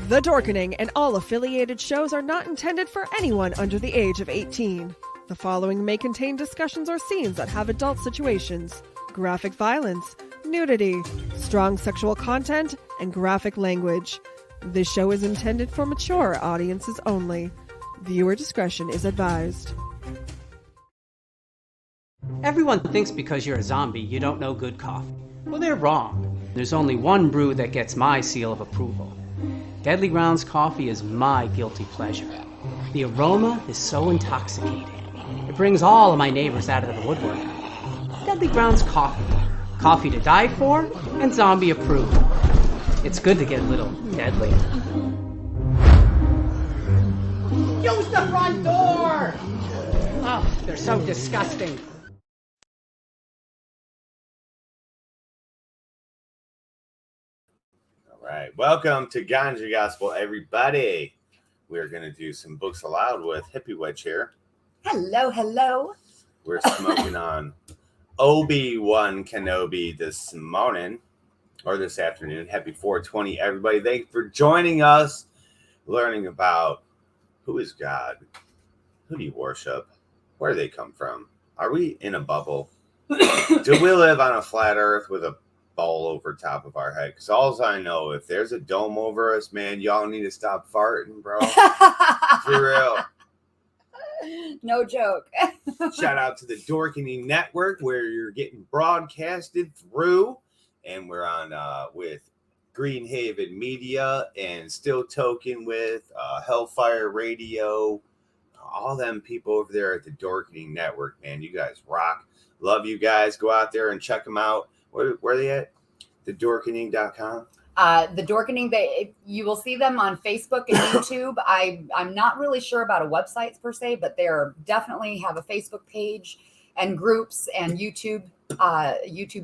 The Dorkening and all affiliated shows are not intended for anyone under the age of 18. The following may contain discussions or scenes that have adult situations, graphic violence, nudity, strong sexual content, and graphic language. This show is intended for mature audiences only. Viewer discretion is advised. Everyone thinks because you're a zombie, you don't know good coffee. Well, they're wrong. There's only one brew that gets my seal of approval. Deadly Grounds coffee is my guilty pleasure. The aroma is so intoxicating. It brings all of my neighbors out of the woodwork. Deadly Grounds coffee. Coffee to die for and zombie approved. It's good to get a little deadly. Use the front door! Oh, they're so disgusting. All right, welcome to Ganja Gospel, everybody. We're going to do some books aloud with Hippie Wedge here. Hello, hello. We're smoking on Obi-Wan Kenobi this morning, or this afternoon. Happy 420, everybody. Thank you for joining us, learning about who is God, who do you worship, where do they come from, are we in a bubble, do we live on a flat earth with a ball over top of our head? Because all I know, if there's a dome over us, man, y'all need to stop farting, bro. For real. No joke. Shout out to the Dorkening Network, where you're getting broadcasted through, and we're on with Greenhaven Media and still Toking with Hellfire Radio. All them people over there at the Dorkening Network, man, you guys rock. Love you guys. Go out there and check them out. Where are they at? TheDorkening.com. The Dorkening, you will see them on Facebook and YouTube. I'm not really sure about a website per se, but they're definitely have a Facebook page and groups and YouTube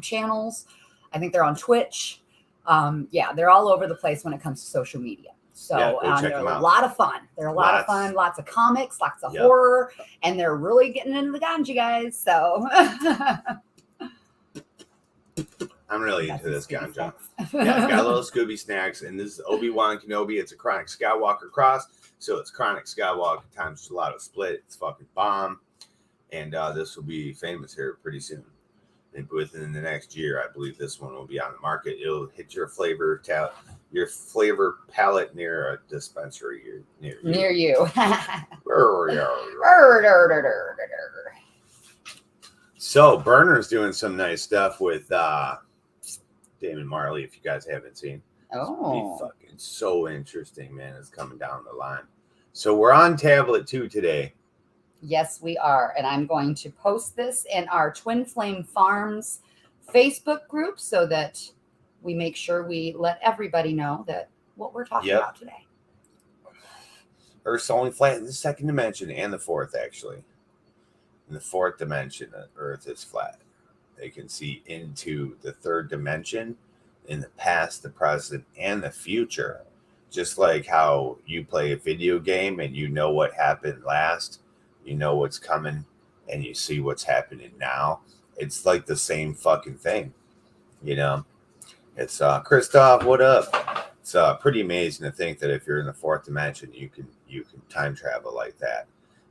channels. I think they're on Twitch. Yeah, they're all over the place when it comes to social media. So they're a lot of fun. They're a lot of fun. Lots of comics, lots of horror, and they're really getting into the ganja, guys. So I'm really into this ganja. Yeah, I've got a little Scooby snacks, and this is Obi-Wan Kenobi. It's a Chronic Skywalker cross, so it's Chronic Skywalker times Gelato Split. It's fucking bomb, and this will be famous here pretty soon. And within the next year, I believe this one will be on the market. It'll hit your flavor palette near a dispensary near you. Near you. So Burner's doing some nice stuff with Damon Marley. If you guys haven't seen, oh, it's fucking so interesting, man. It's coming down the line. So we're on tablet 2 today. Yes, we are. And I'm going to post this in our Twin Flame Farmz Facebook group so that we make sure we let everybody know that what we're talking about today. Earth's only flat in the second dimension and the fourth, actually. In the fourth dimension, the Earth is flat. They can see into the third dimension in the past, the present, and the future. Just like how you play a video game and you know what happened last. You know what's coming, and you see what's happening now. It's like the same fucking thing, you know. It's Christoph, what up? It's pretty amazing to think that if you're in the fourth dimension, you can time travel like that.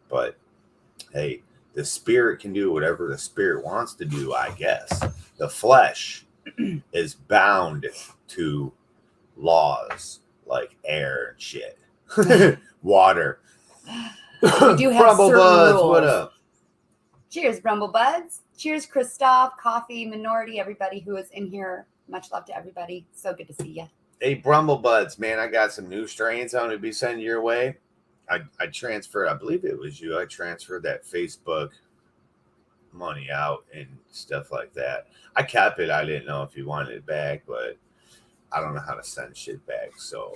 But hey, the spirit can do whatever the spirit wants to do, I guess. The flesh is bound to laws like air and shit, water. We do have Brumble certain Buds, rules. what up? Cheers, Brumble Buds. Cheers, Christoph, Coffee, Minority, everybody who is in here. Much love to everybody. So good to see you. Hey, Brumble Buds, man, I got some new strains I'm going to be sending your way. I transferred, I believe it was you. I transferred that Facebook money out and stuff like that. I kept it. I didn't know if you wanted it back, but I don't know how to send shit back. So,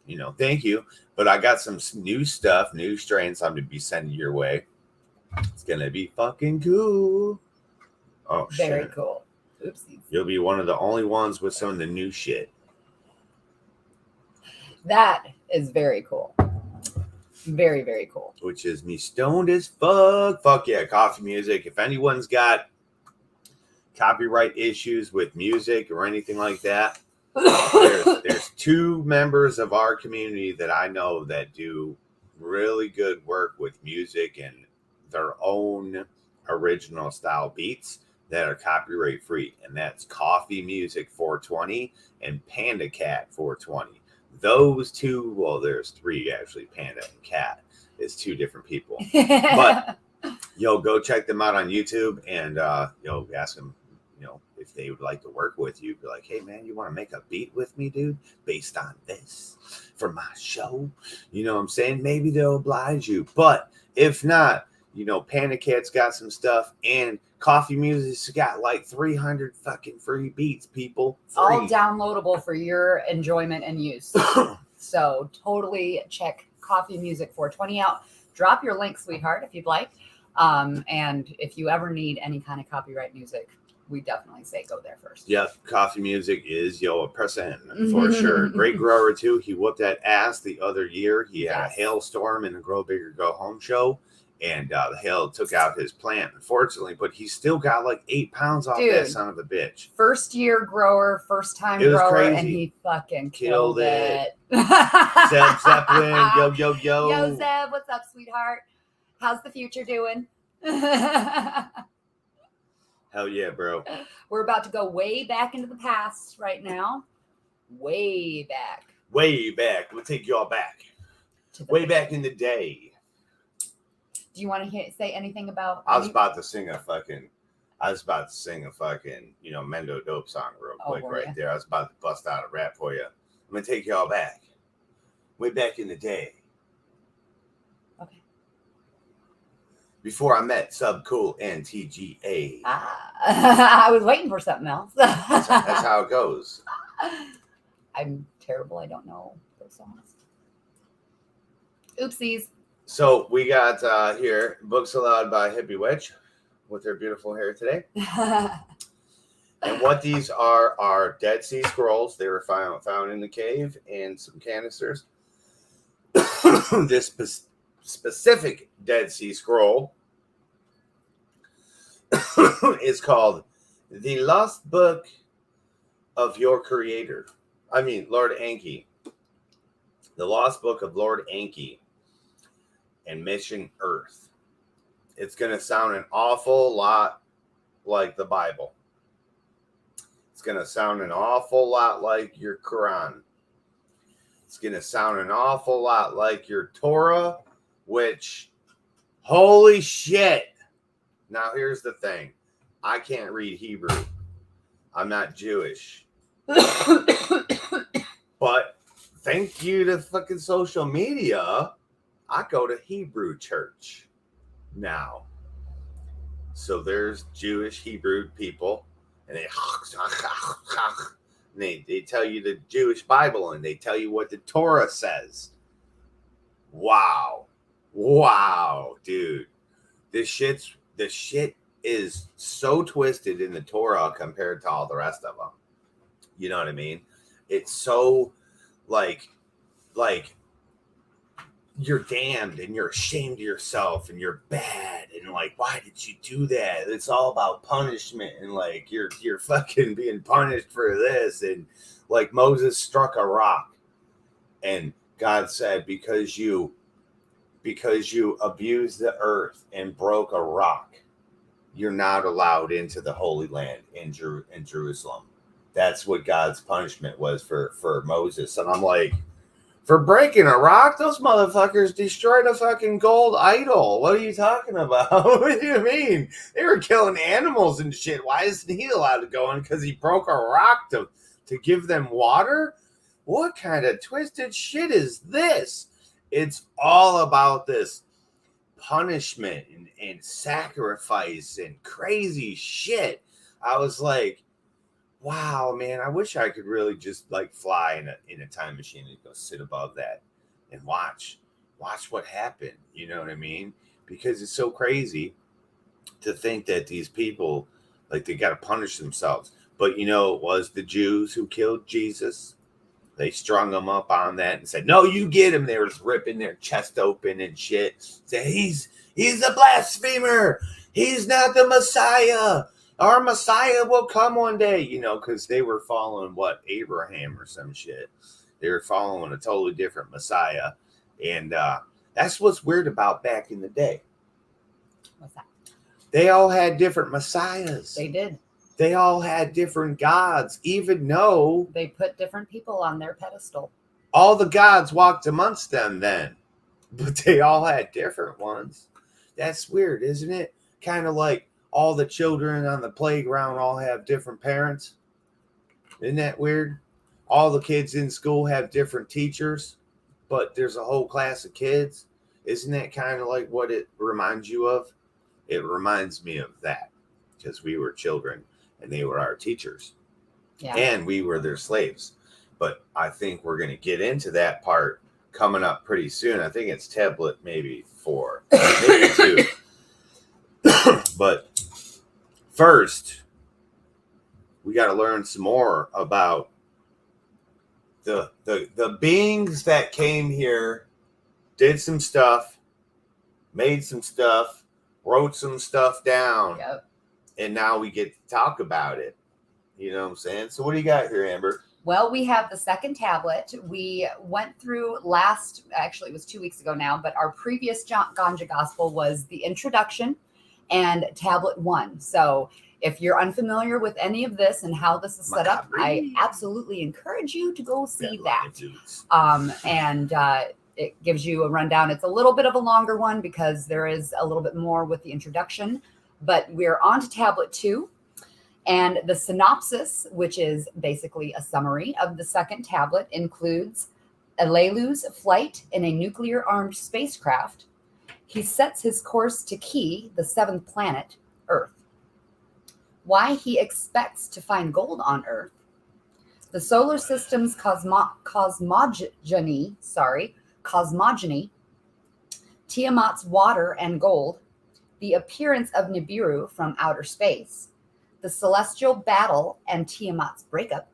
you know, thank you. But I got some new stuff, new strains I'm going to be sending your way. It's going to be fucking cool. Oh, Very shit. cool. Oopsies. You'll be one of the only ones with some of the new shit. That is very cool. Very, very cool. Which is me stoned as fuck. Fuck yeah, coffee music. If anyone's got copyright issues with music or anything like that, There's two members of our community that I know that do really good work with music and their own original style beats that are copyright free, and that's Coffee Music 420 and Panda Cat 420. Those two, well, there's three actually. Panda and Cat is two different people, but go check them out on YouTube and ask them if they would like to work with you. Be like, hey man, you want to make a beat with me, dude, based on this for my show? You know what I'm saying? Maybe they'll oblige you, but if not, Panda Cat's got some stuff, and Coffee Music's got like 300 fucking free beats, people. Free. All downloadable for your enjoyment and use. So totally check Coffee Music 420 out. Drop your link, sweetheart, if you'd like. And if you ever need any kind of copyright music, we definitely say go there first. Yep, Coffee Music is a percent for sure. Great grower too. He whooped that ass the other year. He had a hailstorm in the Grow Bigger Go Home show, and the hail took out his plant, unfortunately. But he still got like 8 pounds off that son of a bitch. First year grower, first time grower, crazy. And he fucking killed it. Zeb Zeppelin, yo. Yo, Zeb, what's up, sweetheart? How's the future doing? Hell yeah, bro. We're about to go way back into the past right now. Way back. Way back. We'll take y'all back. Way back in the day. Do you want to say anything about... I was about to sing a fucking, Mendo Dope song real quick there. I was about to bust out a rap for you. I'm going to take y'all back. Way back in the day. Okay. Before I met Subcool and TGA. I was waiting for something else. That's how it goes. I'm terrible. I don't know those songs. Oopsies. So we got here Books Aloud by Hippie Witch with their beautiful hair today. And what these are Dead Sea Scrolls. They were found in the cave and some canisters. This specific Dead Sea Scroll is called The Lost Book of Your Creator. Lord Enki. The Lost Book of Lord Enki and Mission Earth. It's going to sound an awful lot like the Bible. It's going to sound an awful lot like your Quran. It's going to sound an awful lot like your Torah, which, holy shit. Now, here's the thing. I can't read Hebrew. I'm not Jewish. But thank you to fucking social media, I go to Hebrew church now. So there's Jewish Hebrew people, and they tell you the Jewish Bible, and they tell you what the Torah says. Wow, dude, the shit is so twisted in the Torah compared to all the rest of them. You know what I mean? It's so like you're damned and you're ashamed of yourself and you're bad and like, why did you do that? It's all about punishment and like you're fucking being punished for this. And like Moses struck a rock and God said, because you abused the earth and broke a rock, you're not allowed into the Holy Land in Jerusalem. That's what God's punishment was for Moses. And I'm like, for breaking a rock? Those motherfuckers destroyed a fucking gold idol. What are you talking about? What do you mean? They were killing animals and shit. Why isn't he allowed to go in? Because he broke a rock to give them water? What kind of twisted shit is this? It's all about this punishment and sacrifice and crazy shit. I was like, wow, man, I wish I could really just like fly in a time machine and go sit above that and watch what happened. You know what I mean? Because it's so crazy to think that these people, like, they got to punish themselves. But, it was the Jews who killed Jesus. They strung him up on that and said, no, you get him. They were ripping their chest open and shit. Say, he's a blasphemer. He's not the Messiah. Our Messiah will come one day, you know, because they were following what, Abraham or some shit. They were following a totally different Messiah. And that's what's weird about back in the day. What's that? They all had different messiahs. They did. They all had different gods, even though they put different people on their pedestal. All the gods walked amongst them then, but they all had different ones. That's weird, isn't it? Kind of like all the children on the playground all have different parents. Isn't that weird? All the kids in school have different teachers, but there's a whole class of kids. Isn't that kind of like what it reminds you of? It reminds me of that because we were children and they were our teachers. Yeah. And we were their slaves. But I think we're going to get into that part coming up pretty soon. I think it's tablet maybe 4, maybe 2. But first, we got to learn some more about the beings that came here, did some stuff, made some stuff, wrote some stuff down. Yep. And now we get to talk about it. You know what I'm saying? So what do you got here, Amber? Well, we have the second tablet. We went through actually it was 2 weeks ago now, but our previous Ganja Gospel was the introduction and tablet 1. So if you're unfamiliar with any of this and how this is set up, I absolutely encourage you to go see that. It gives you a rundown. It's a little bit of a longer one because there is a little bit more with the introduction, but we're on to tablet 2. And the synopsis, which is basically a summary of the second tablet, includes Alelu's flight in a nuclear-armed spacecraft. He sets his course to Ki, the 7th planet, Earth. Why he expects to find gold on Earth. The solar system's cosmogony, Tiamat's water and gold, the appearance of Nibiru from outer space, the celestial battle and Tiamat's breakup.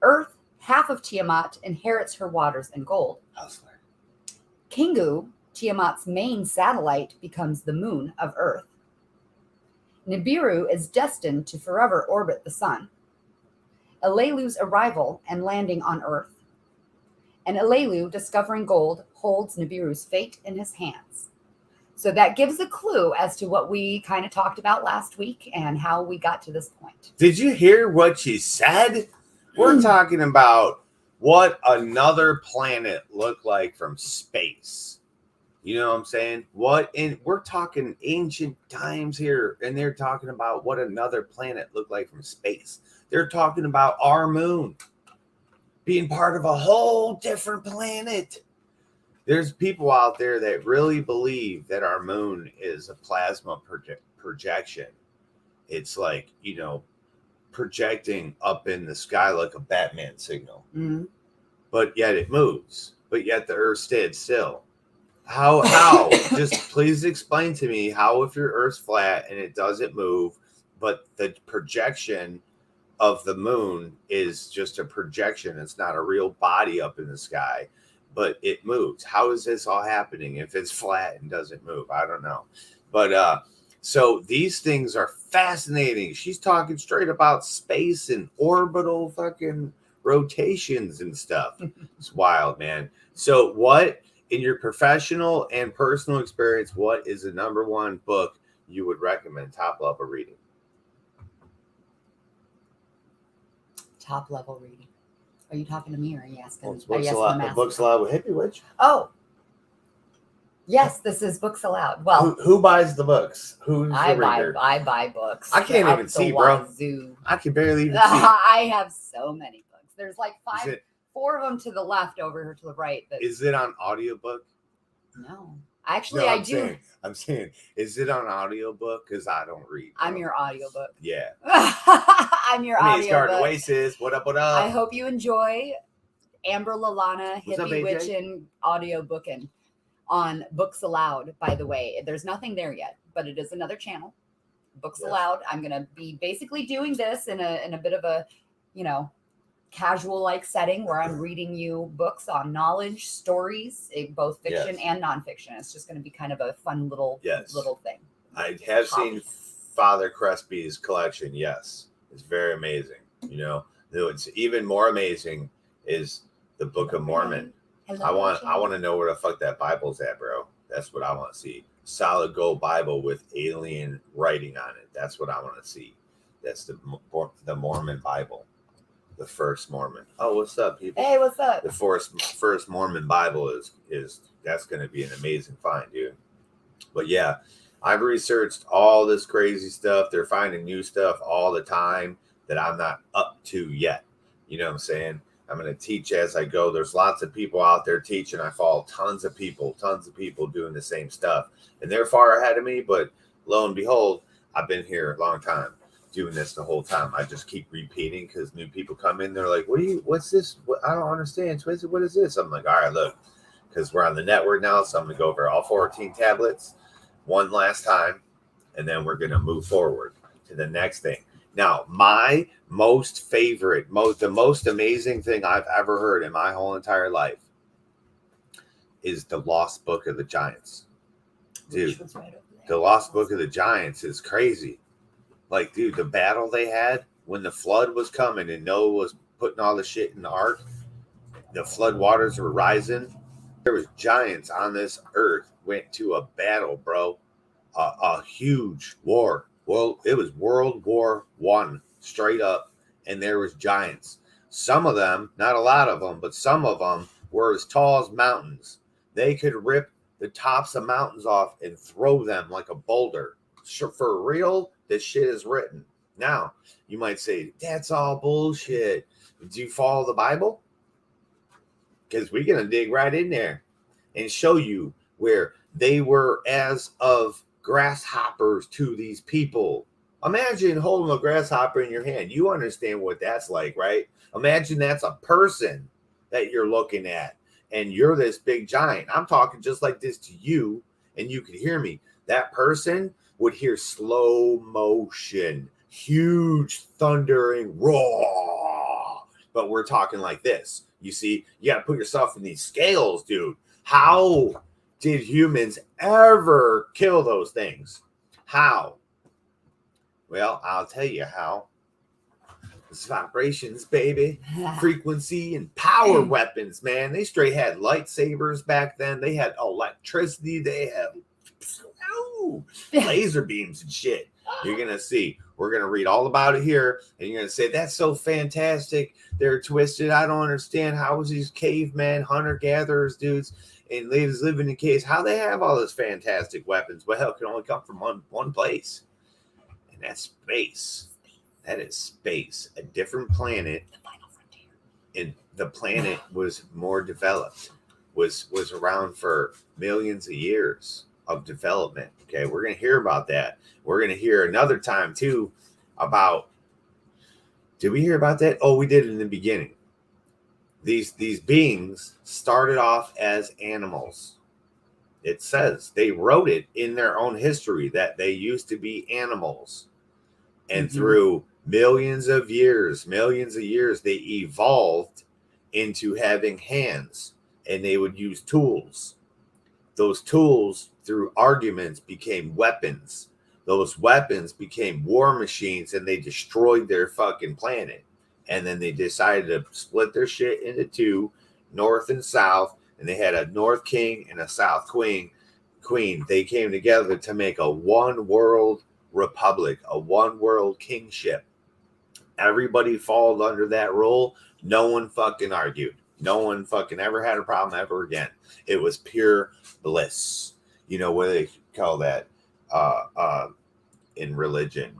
Earth, half of Tiamat, inherits her waters and gold. Hustler. Kingu, Tiamat's main satellite, becomes the moon of Earth. Nibiru is destined to forever orbit the sun. Alelu's arrival and landing on Earth. And Alelu, discovering gold, holds Nibiru's fate in his hands. So that gives a clue as to what we kind of talked about last week and how we got to this point. Did you hear what she said? We're talking about what another planet looked like from space. You know what I'm saying? We're talking ancient times here, and they're talking about what another planet looked like from space. They're talking about our moon being part of a whole different planet. There's people out there that really believe that our moon is a plasma projection. It's like, you know, projecting up in the sky like a Batman signal. Mm-hmm. But yet it moves. But yet the Earth stayed still. How? Just please explain to me how, if your Earth's flat and it doesn't move, but the projection of the moon is just a projection. It's not a real body up in the sky, but it moves. How is this all happening if it's flat and doesn't move? I don't know. But so these things are fascinating. She's talking straight about space and orbital fucking rotations and stuff. It's wild, man. So what, in your professional and personal experience, what is the number one book you would recommend top level reading? Top level reading. Are you talking to me or are you asking? Well, Books Aloud with Hippie Witch. Oh, yes, this is Books Aloud. Well, who buys the books? I buy books. I can't even see, bro. I can barely even see. I have so many books. There's like 4 of them to the left, over here to the right. Is it on audiobook? No. Actually, I do. I'm saying, is it on audiobook? Because I don't read. Bro. I'm your audiobook. Yeah. I'm your audiobook. Oasis. What up, what up? I hope you enjoy Amber Lalana, Hippie Witch, and audiobooking on Books Aloud, by the way. There's nothing there yet, but it is another channel. Books Aloud. I'm going to be basically doing this in a bit of a, you know, casual like setting where I'm reading you books on knowledge, stories, both fiction and nonfiction. It's just going to be kind of a fun little thing. I have seen Father Cresby's collection, yes, it's very amazing. You know, it's even more amazing is the Book of Mormon. I want to know where the fuck that Bible's at, bro. That's what I want to see. Solid gold Bible with alien writing on it. That's what I want to see. That's the Mormon Bible, the first Mormon. Oh, what's up, people? Hey, what's up? The first Mormon Bible is that's going to be an amazing find, dude. But yeah, I've researched all this crazy stuff. They're finding new stuff all the time that I'm not up to yet. You know what I'm saying? I'm going to teach as I go. There's lots of people out there teaching. I follow tons of people doing the same stuff. And they're far ahead of me, but lo and behold, I've been here a long time doing this the whole time. I just keep repeating because new people come in. They're like, what's this? I don't understand. TwizTD, what is this? I'm like, all right, look, because we're on the network now. So I'm going to go over all 14 tablets one last time, and then we're going to move forward to the next thing. Now, my most favorite, the most amazing thing I've ever heard in my whole entire life is the Lost Book of the Giants. Dude, the Lost Book of the Giants is crazy. Like, dude, the battle they had when the flood was coming and Noah was putting all the shit in the ark, the flood waters were rising. There was giants on this earth went to a battle, bro. A huge war. Well, it was World War I, straight up, and there was giants. Some of them, not a lot of them, but some of them were as tall as mountains. They could rip the tops of mountains off and throw them like a boulder. For real, this shit is written. Now, you might say, that's all bullshit. Do you follow the Bible? Because we're going to dig right in there and show you where they were as of grasshoppers to these people. Imagine holding a grasshopper in your hand. You understand what that's like, right? Imagine that's a person that you're looking at and you're this big giant. I'm talking just like this to you and you could hear me. That person would hear slow motion, huge thundering roar. But we're talking like this. You see, you got to put yourself in these scales, dude. How did humans ever kill those things? How? Well, I'll tell you how. It's vibrations, baby. Frequency and power weapons, man. They straight had lightsabers back then. They had electricity. They had laser beams and shit. You're going to see. We're going to read all about it here. And you're going to say, that's so fantastic. They're twisted. I don't understand. How was these cavemen, hunter-gatherers, dudes, and ladies living in caves, how they have all this fantastic weapons? Well, it can only come from one place. And that's space. That is space. A different planet. The final frontier. And the planet was more developed. Was around for millions of years of development. Okay, we're going to hear about that. We're going to hear another time too about, did we hear about that? Oh, we did in the beginning. These beings started off as animals. It says they wrote it in their own history that they used to be animals. And through millions of years, they evolved into having hands and they would use tools. Those tools, through arguments, became weapons. Those weapons became war machines and they destroyed their fucking planet. And then they decided to split their shit into two, north and south. And they had a north king and a south queen. They came together to make a one world republic, a one world kingship. Everybody followed under that rule. No one fucking argued. No one fucking ever had a problem ever again. It was pure bliss. You know what they call that in religion?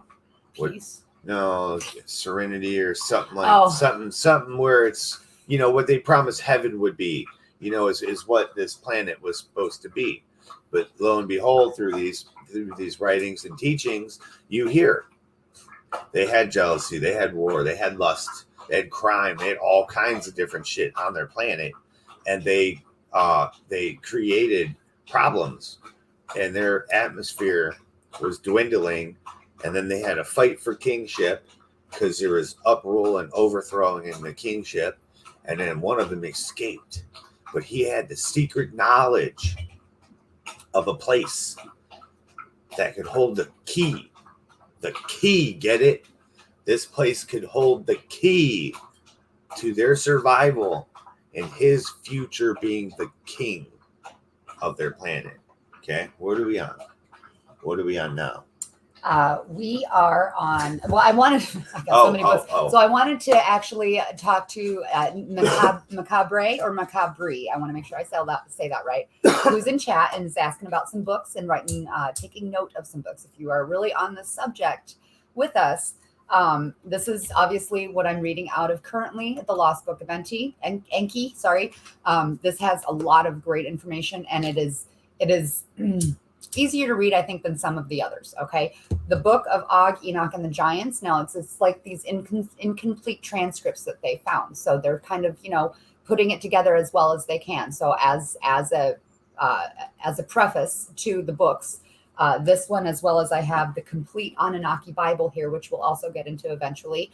Peace. No, serenity or something like something where it's, you know, what they promised heaven would be, you know, is what this planet was supposed to be. But lo and behold, through these writings and teachings, you hear they had jealousy, they had war, they had lust, they had crime, they had all kinds of different shit on their planet, and they created problems, and their atmosphere was dwindling. And then they had a fight for kingship because there was uproar and overthrowing in the kingship. And then one of them escaped. But he had the secret knowledge of a place that could hold the key the key. Get it? This place could hold the key to their survival and his future being the king of their planet. Okay, what are we on? What are we on now? We are on. Well, I got so many books. So I wanted to actually talk to Macabre or Macabri. I want to make sure I say that right. Who's in chat and is asking about some books and taking note of some books. If you are really on this subject with us, this is obviously what I'm reading out of currently, The Lost Book of Enki. Sorry. This has a lot of great information, and it is easier to read, I think, than some of the others. Okay. The Book of Og, Enoch, and the Giants. Now it's like these incomplete transcripts that they found. So they're kind of, putting it together as well as they can. So as a preface to the books, this one, as well as I have the complete Anunnaki Bible here, which we'll also get into eventually.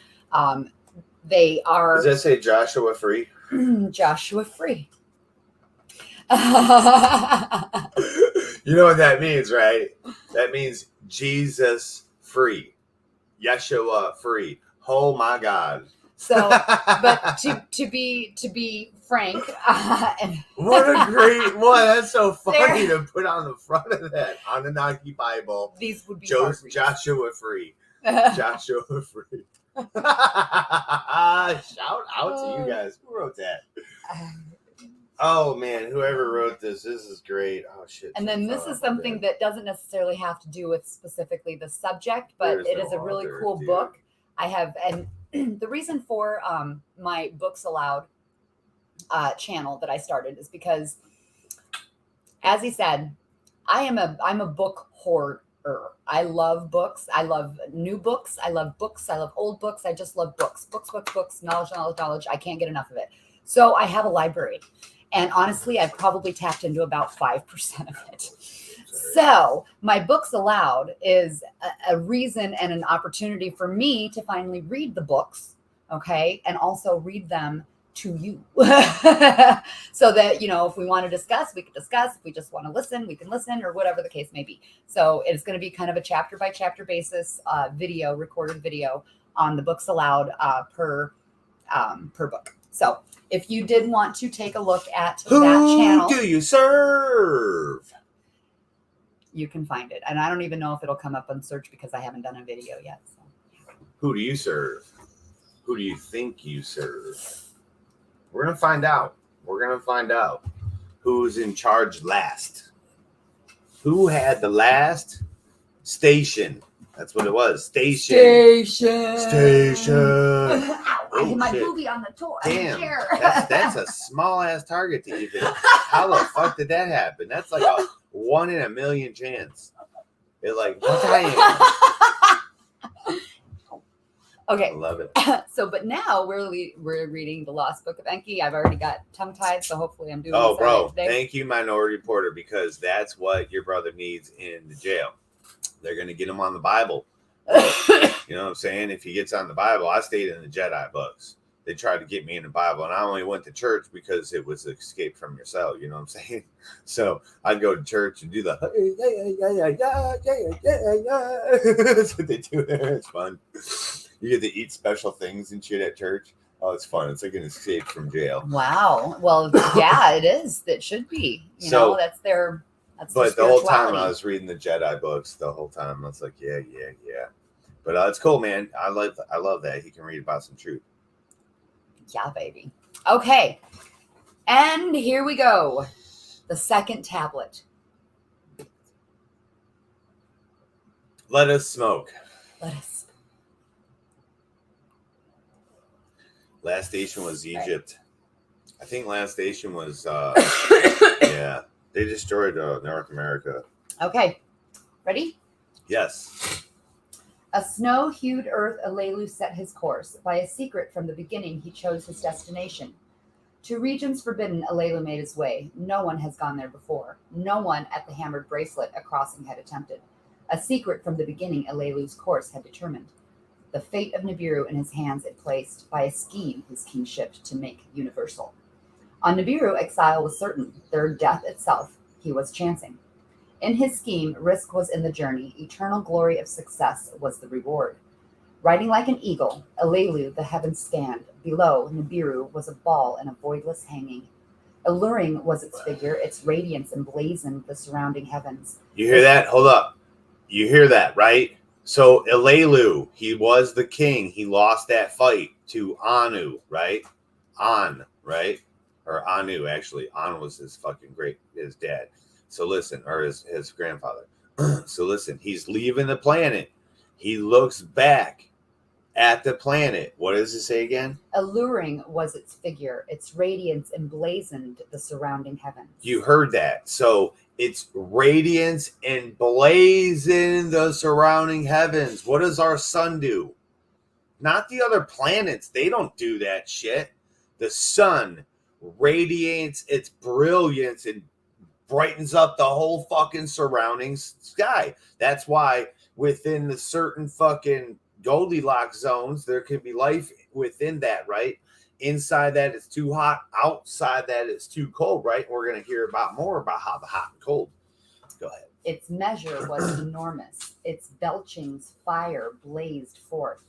They are. Does that say Joshua free? Joshua free. You know what that means, right? That means Jesus free. Yeshua free. Oh my God. So, but to be frank, what a great one. That's so funny to put on the front of that Anunnaki Bible. These would be Joshua free. Joshua free. Shout out to you guys. Who wrote that? Oh man, whoever wrote this is great. Oh shit. And then this is something that doesn't necessarily have to do with specifically the subject, but it is a really cool book. I have, and the reason for my Books Aloud channel that I started is because, as he said, I'm a book hoarder. I love books. I love new books. I love books. I love old books. I just love books. Books, knowledge. I can't get enough of it. So I have a library. And honestly, I've probably tapped into about 5% of it. So my Books Aloud is a reason and an opportunity for me to finally read the books, okay, and also read them to you. So that, if we want to discuss, we can discuss. If we just want to listen, we can listen, or whatever the case may be. So it's going to be kind of a chapter by chapter basis recorded video on the Books Aloud per book. So if you did want to take a look at that channel, who do you serve? You can find it. And I don't even know if it'll come up on search because I haven't done a video yet. So. Who do you serve? Who do you think you serve? We're going to find out. We're going to find out who's in charge last. Who had the last station? That's what it was. Station. I hit my booby on the toy. Damn, that's a small ass target to even. How the fuck did that happen? That's like a 1 in a million chance. It Okay. I love it. So, but now we're reading The Lost Book of Enki. I've already got tongue tied, so hopefully I'm doing. Oh, bro! Thank you, Minority Reporter, because that's what your brother needs in the jail. They're gonna get him on the Bible. You know what I'm saying? If he gets on the Bible, I stayed in the Jedi books. They tried to get me in the Bible, and I only went to church because it was escape from your cell. You know what I'm saying? So I'd go to church and do the that's what they do there. It's fun. You get to eat special things and shit at church. Oh, it's fun. It's like an escape from jail. Wow. Well, yeah, it is. That should be. You know, that's their. But the whole time I was reading the Jedi books, the whole time I was like, yeah. But it's cool, man. I love that he can read about some truth. Yeah, baby. Okay, and here we go. The second tablet. Let us smoke. Last station was Egypt. Right. I think last station was yeah. They destroyed North America. Okay. Ready? Yes. A snow-hued earth Alelu set his course. By a secret from the beginning, he chose his destination. To regions forbidden, Alelu made his way. No one has gone there before. No one at the hammered bracelet a crossing had attempted. A secret from the beginning, Alelu's course had determined. The fate of Nibiru in his hands it placed, by a scheme his kingship to make universal. On Nibiru, exile was certain. Their death itself he was chancing. In his scheme, risk was in the journey, eternal glory of success was the reward. Riding like an eagle, Alelu the heavens scanned. Below, Nibiru was a ball in a voidless hanging. Alluring was its figure, its radiance emblazoned the surrounding heavens. You hear that? Hold up. You hear that, right? So Alelu, he was the king. He lost that fight to Anu, right? Right? Or Anu, actually. Anu was his dad. So listen, or his grandfather. So listen, he's leaving the planet. He looks back at the planet. What does it say again? Alluring was its figure, its radiance emblazoned the surrounding heavens. You heard that. So its radiance emblazoned the surrounding heavens. What does our sun do? Not the other planets. They don't do that shit. The sun radiates its brilliance and brightens up the whole fucking surrounding sky. That's why within the certain fucking Goldilocks zones, there can be life within that, right? Inside that it's too hot, outside that it's too cold, right? We're going to hear more about how the hot and cold. Go ahead. Its measure was enormous. Its belchings fire blazed forth.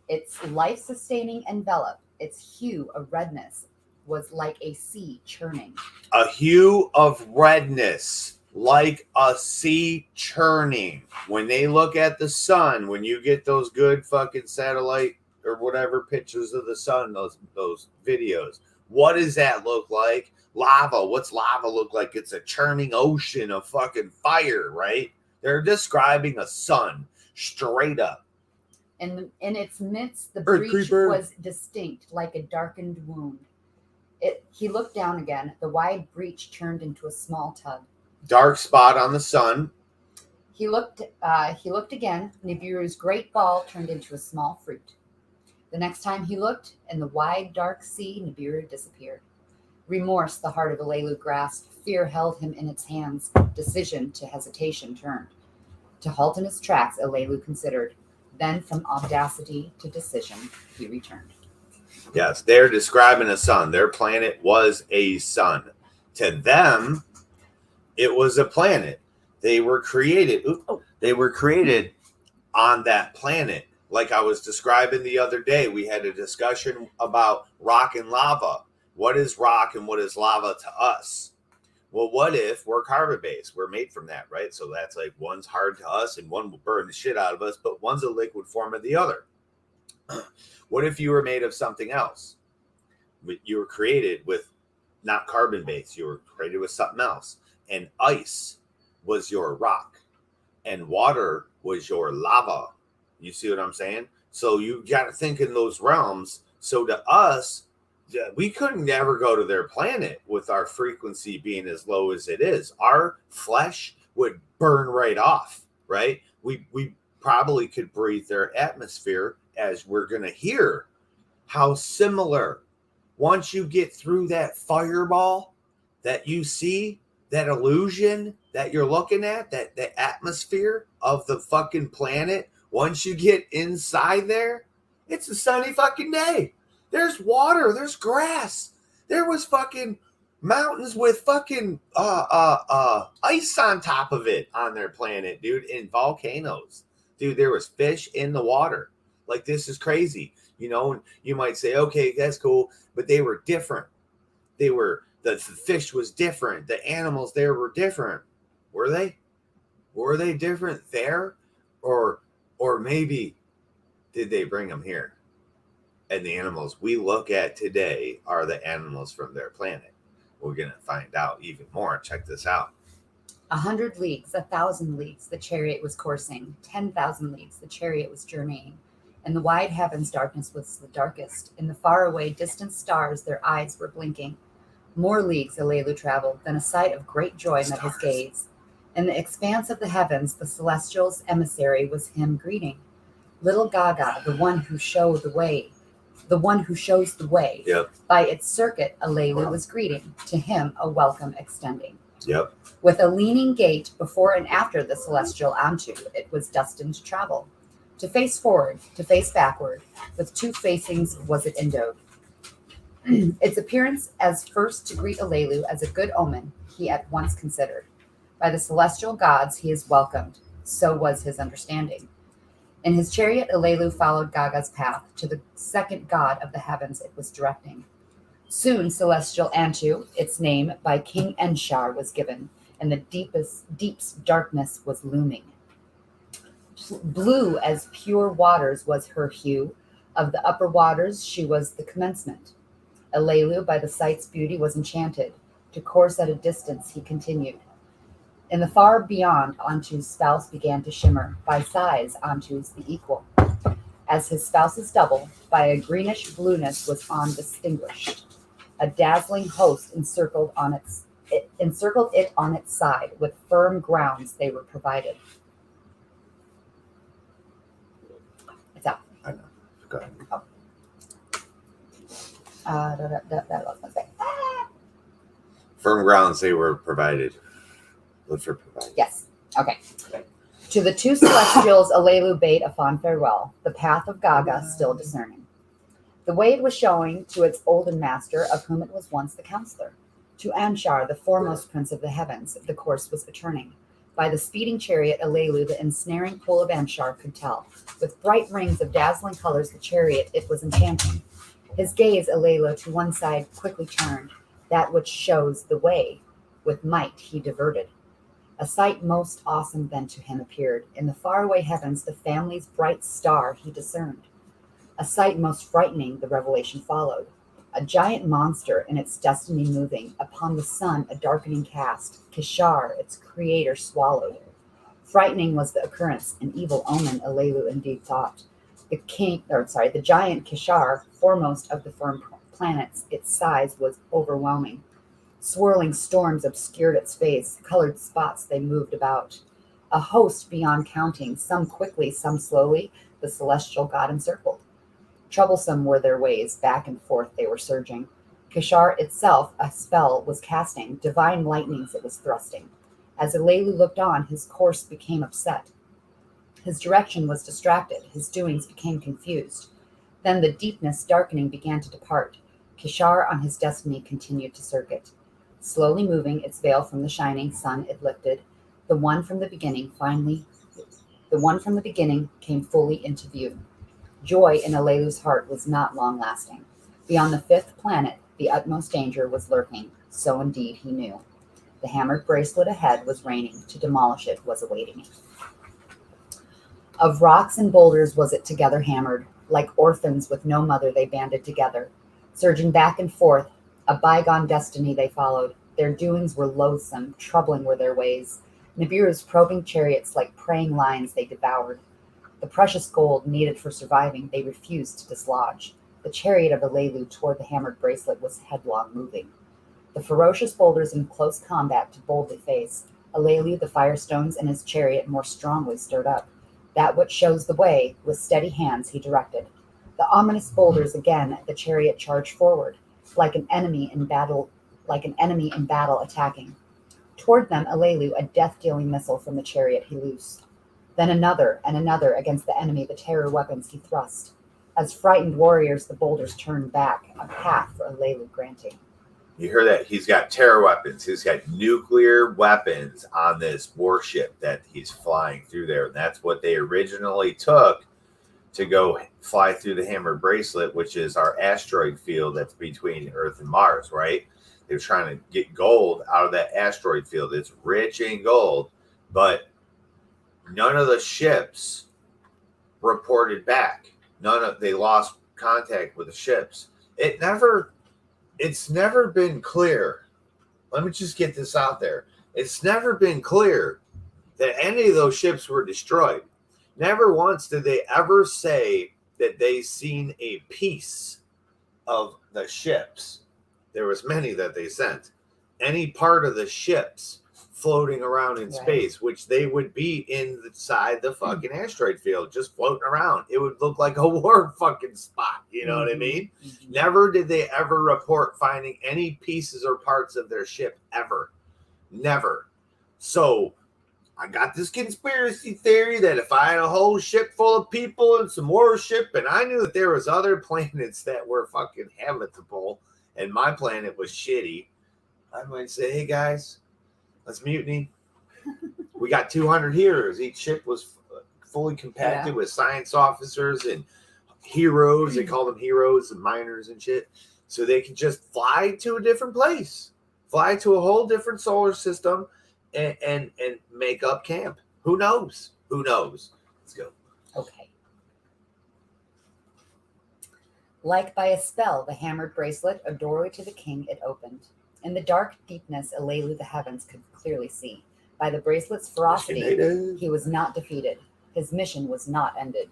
Its life-sustaining envelope, its hue of redness, was like a sea churning. A hue of redness, like a sea churning. When they look at the sun, when you get those good fucking satellite or whatever pictures of the sun, those videos, what does that look like? Lava. What's lava look like? It's a churning ocean of fucking fire, right? They're describing a sun straight up. In its midst, the breach was distinct, like a darkened wound. He looked down again. The wide breach turned into a small tub. Dark spot on the sun. He looked again. Nibiru's great ball turned into a small fruit. The next time he looked, in the wide, dark sea, Nibiru disappeared. Remorse the heart of Alelu grasped. Fear held him in its hands. Decision to hesitation turned. To halt in his tracks, Alelu considered. Then from audacity to decision, he returned. Yes, they're describing a sun. Their planet was a sun. To them, it was a planet. They were created. They were created on that planet. Like I was describing the other day, we had a discussion about rock and lava. What is rock and what is lava to us? Well, what if we're carbon-based? We're made from that, right? So that's like one's hard to us and one will burn the shit out of us, but one's a liquid form of the other. What if you were made of something else? You were created with not carbon-based. You were created with something else. And ice was your rock. And water was your lava. You see what I'm saying? So you got to think in those realms. So to us, we couldn't ever go to their planet with our frequency being as low as it is. Our flesh would burn right off, right? We probably could breathe their atmosphere, as we're going to hear how similar. Once you get through that fireball that you see, that illusion that you're looking at, that the atmosphere of the fucking planet, once you get inside there, it's a sunny fucking day. There's water, there's grass. There was fucking mountains with fucking ice on top of it on their planet, dude, and volcanoes. Dude, there was fish in the water. Like, this is crazy. You know, and you might say, okay, that's cool, but they were different. The fish was different. The animals there were different. Were they? Were they different there? Or maybe did they bring them here? And the animals we look at today are the animals from their planet. We're going to find out even more. Check this out. 100 leagues, 1,000 leagues, the chariot was coursing. 10,000 leagues, the chariot was journeying. In the wide heavens, darkness was the darkest. In the faraway, distant stars, their eyes were blinking. More leagues Alelu traveled, then a sight of great joy met his gaze. In the expanse of the heavens, the celestial's emissary was him greeting. Little Gaga, the one who shows the way. Yep. By its circuit, Alelu was greeting, to him a welcome extending. Yep. With a leaning gait before and after the celestial onto, it was destined to travel. To face forward, to face backward, with two facings was it endowed. Its appearance as first to greet Alelu as a good omen, he at once considered. By the celestial gods he is welcomed. So was his understanding. In his chariot, Alelu followed Gaga's path to the second god of the heavens it was directing. Soon celestial Antu, its name by King Enshar, was given, and the deep's darkness was looming. Blue as pure waters was her hue. Of the upper waters she was the commencement. Alelu by the sight's beauty was enchanted. To course at a distance he continued. In the far beyond, Antu's spouse began to shimmer. By size, Antu's the equal. As his spouse's double, by a greenish blueness was undistinguished. A dazzling host encircled it on its side. With firm grounds they were provided. It's out. I know. Go ahead. Oh. That lost my thing. Firm grounds they were provided. Look for provided. Yes. Okay. To the two celestials, Alelu bade a fond farewell, the path of Gaga still discerning. The way it was showing to its olden master, of whom it was once the counselor. To Anshar, the foremost prince of the heavens, the course was returning. By the speeding chariot, Alelu, the ensnaring pull of Anshar, could tell. With bright rings of dazzling colors, the chariot, it was enchanting. His gaze, Alelu, to one side quickly turned, that which shows the way, with might he diverted. A sight most awesome then to him appeared. In the faraway heavens, the family's bright star he discerned. A sight most frightening the revelation followed. A giant monster in its destiny moving, upon the sun a darkening cast, Kishar, its creator, swallowed. Frightening was the occurrence, an evil omen, Alelu indeed thought. The giant Kishar, foremost of the firm planets, its size was overwhelming. Swirling storms obscured its face, colored spots they moved about. A host beyond counting, some quickly, some slowly, the celestial god encircled. Troublesome were their ways, back and forth they were surging. Kishar itself a spell was casting, divine lightnings it was thrusting. As Alelu looked on, his course became upset. His direction was distracted, his doings became confused. Then the deepness darkening began to depart. Kishar on his destiny continued to circuit. Slowly moving, its veil from the shining sun it lifted. The one from the beginning came fully into view. Joy in Alelu's heart was not long lasting. Beyond the fifth planet, the utmost danger was lurking. So indeed he knew. The hammered bracelet ahead was raining. To demolish it was awaiting it. Of rocks and boulders was it together hammered. Like orphans with no mother they banded together. Surging back and forth, a bygone destiny they followed. Their doings were loathsome, troubling were their ways. Nibiru's probing chariots like preying lions they devoured. The precious gold needed for surviving they refused to dislodge. The chariot of Alelu toward the hammered bracelet was headlong moving. The ferocious boulders in close combat to boldly face. Alelu the firestones in his chariot more strongly stirred up. That which shows the way, with steady hands he directed. The ominous boulders again the chariot charged forward. Like an enemy in battle attacking. Toward them, Alelu, a death-dealing missile from the chariot he loosed. Then another and another against the enemy, the terror weapons he thrust. As frightened warriors, the boulders turned back, a path for Alelu granting. You hear that? He's got terror weapons. He's got nuclear weapons on this warship that he's flying through there. And that's what they originally took to go fly through the hammered bracelet, which is our asteroid field that's between Earth and Mars, right? They're trying to get gold out of that asteroid field. It's rich in gold, but none of the ships reported back. They lost contact with the ships. It's never been clear. Let me just get this out there. It's never been clear that any of those ships were destroyed. Never once did they ever say that they seen a piece of the ships. There was many that they sent. Any part of the ships floating around in space, which they would be inside the fucking asteroid field, just floating around. It would look like a war fucking spot. You know what I mean? Mm-hmm. Never did they ever report finding any pieces or parts of their ship ever. Never. So I got this conspiracy theory that if I had a whole ship full of people and some warship, and I knew that there was other planets that were fucking habitable, and my planet was shitty, I might say, hey guys, let's mutiny. We got 200 heroes. Each ship was fully compacted with science officers and heroes. They call them heroes and miners and shit. So they can just fly to a different place, fly to a whole different solar system, and make up camp. Who knows? Who knows? Let's go. Okay. Like by a spell, the hammered bracelet, a doorway to the king, it opened. In the dark deepness, Alelu the heavens could clearly see. By the bracelet's ferocity, he was not defeated. His mission was not ended.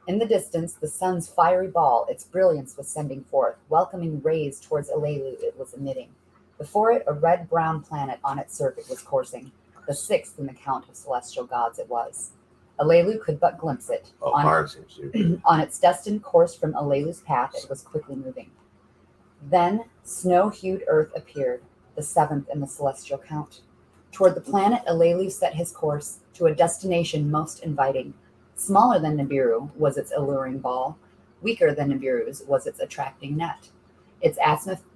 In the distance, the sun's fiery ball, its brilliance was sending forth, welcoming rays towards Alelu it was emitting. Before it, a red-brown planet on its circuit was coursing. The sixth in the count of celestial gods it was. Alelu could but glimpse it. On its destined course from Alelu's path, it was quickly moving. Then snow-hued earth appeared, the seventh in the celestial count. Toward the planet, Alelu set his course to a destination most inviting. Smaller than Nibiru was its alluring ball. Weaker than Nibiru's was its attracting net. Its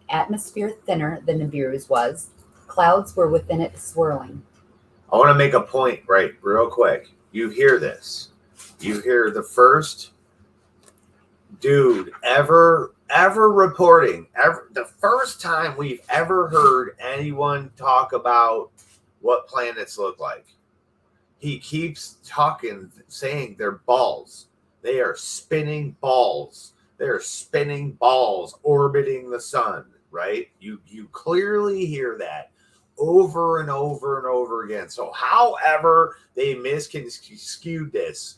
atmosphere thinner than Nibiru's was. Clouds were within it swirling. I want to make a point right real quick. You hear this. You hear the first dude ever reporting, the first time we've ever heard anyone talk about what planets look like. He keeps talking, saying they're balls. They are spinning balls. They're spinning balls orbiting the sun, right? You clearly hear that over and over and over again. So however they misconstrued this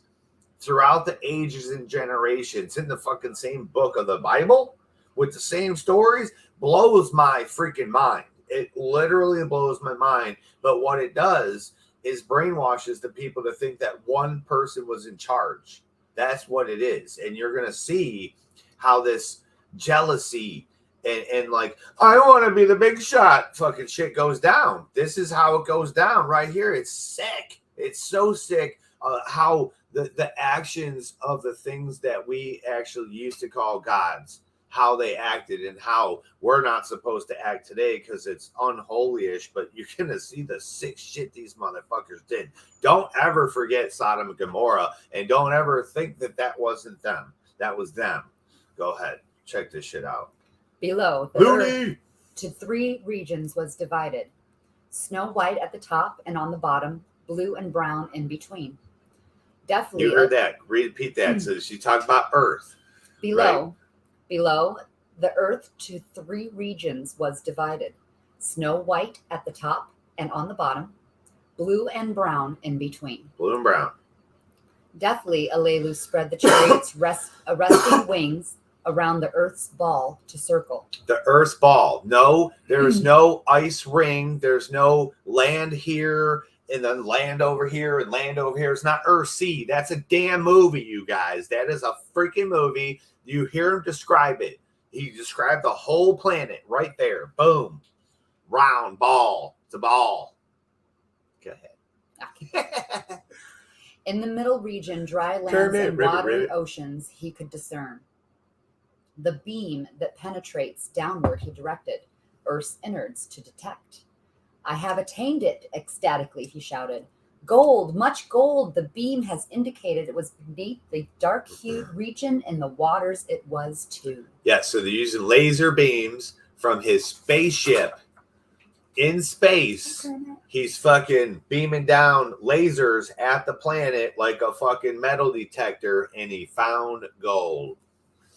throughout the ages and generations in the fucking same book of the Bible with the same stories blows my freaking mind. It literally blows my mind. But what it does is brainwashes the people to think that one person was in charge. That's what it is. And you're going to see how this jealousy and like, I want to be the big shot fucking shit goes down. This is how it goes down right here. It's sick. It's so sick how the actions of the things that we actually used to call gods, how they acted and how we're not supposed to act today because it's unholy-ish, but you're going to see the sick shit these motherfuckers did. Don't ever forget Sodom and Gomorrah, and don't ever think that that wasn't them. That was them. Go ahead. Check this shit out. Below, the earth to three regions was divided. Snow white at the top and on the bottom, blue and brown in between. Definitely. You heard that. Repeat that. So she talked about earth. Below. Right? Below, the earth to three regions was divided. Snow white at the top and on the bottom, blue and brown in between. Blue and brown. Deftly, Alelu spread the chariot's arresting wings around the earth's ball to circle. The earth's ball. No, there's no ice ring. There's no land here and then land over here and land over here. It's not Earthsea. That's a damn movie, you guys. That is a freaking movie. You hear him describe it. He described the whole planet right there. Boom. Round ball. It's a ball. Go ahead. In the middle region, dry lands and watery oceans he could discern. The beam that penetrates downward he directed, Earth's innards to detect. I have attained it, ecstatically he shouted. Gold, much gold, the beam has indicated it was beneath the dark-hued region in the waters it was too. Yeah, so they're using laser beams from his spaceship in space. He's fucking beaming down lasers at the planet like a fucking metal detector, and he found gold.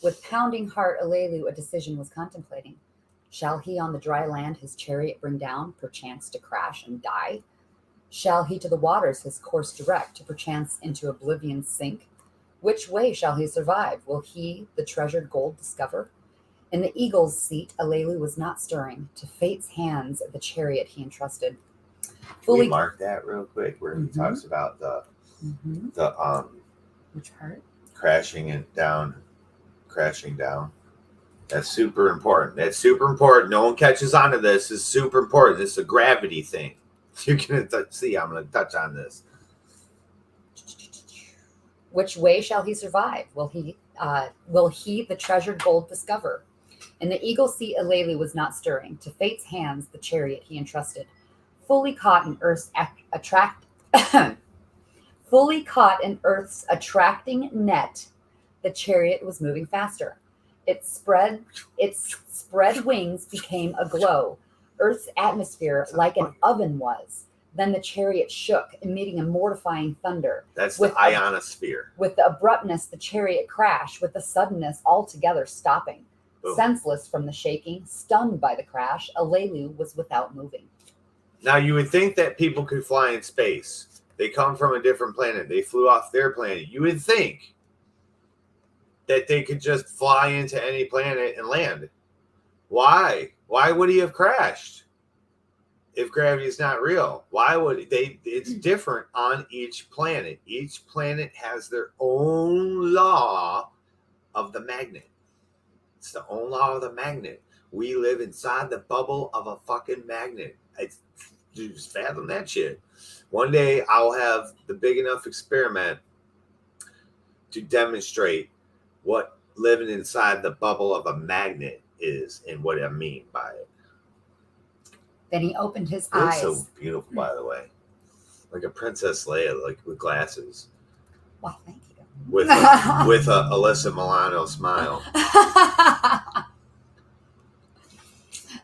With pounding heart, Alelu a decision was contemplating. Shall he on the dry land his chariot bring down, perchance to crash and die? Shall he to the waters his course direct, to perchance into oblivion sink? Which way shall he survive? Will he the treasured gold discover? In the eagle's seat, Alelu was not stirring. To fate's hands the chariot he entrusted. Can we mark that real quick where he talks about the which part? Crashing down. That's super important. No one catches on to this. It's super important. It's a gravity thing. You're going to see. I'm going to touch on this. Which way shall he survive? Will he the treasured gold discover? In the eagle seat, Alelu was not stirring. To fate's hands the chariot he entrusted. fully caught in Earth's attracting net, the chariot was moving faster. Its spread wings became aglow. Earth's atmosphere like an oven was. Then the chariot shook, emitting a mortifying thunder. That's the ionosphere. With the abruptness, the chariot crashed, with the suddenness altogether stopping. Boom. Senseless from the shaking, stunned by the crash, Alelu was without moving. Now, you would think that people could fly in space. They come from a different planet. They flew off their planet. You would think that they could just fly into any planet and land. Why? Why would he have crashed? If gravity is not real, why would they? It's different on each planet. Each planet has their own law of the magnet. It's the own law of the magnet. We live inside the bubble of a fucking magnet. Just fathom that shit. One day I'll have the big enough experiment to demonstrate what living inside the bubble of a magnet is and what I mean by it. Then he opened his It eyes. looks so beautiful, by the way. Like a Princess Leia, like with glasses. Well, thank you. With a Alyssa Milano smile.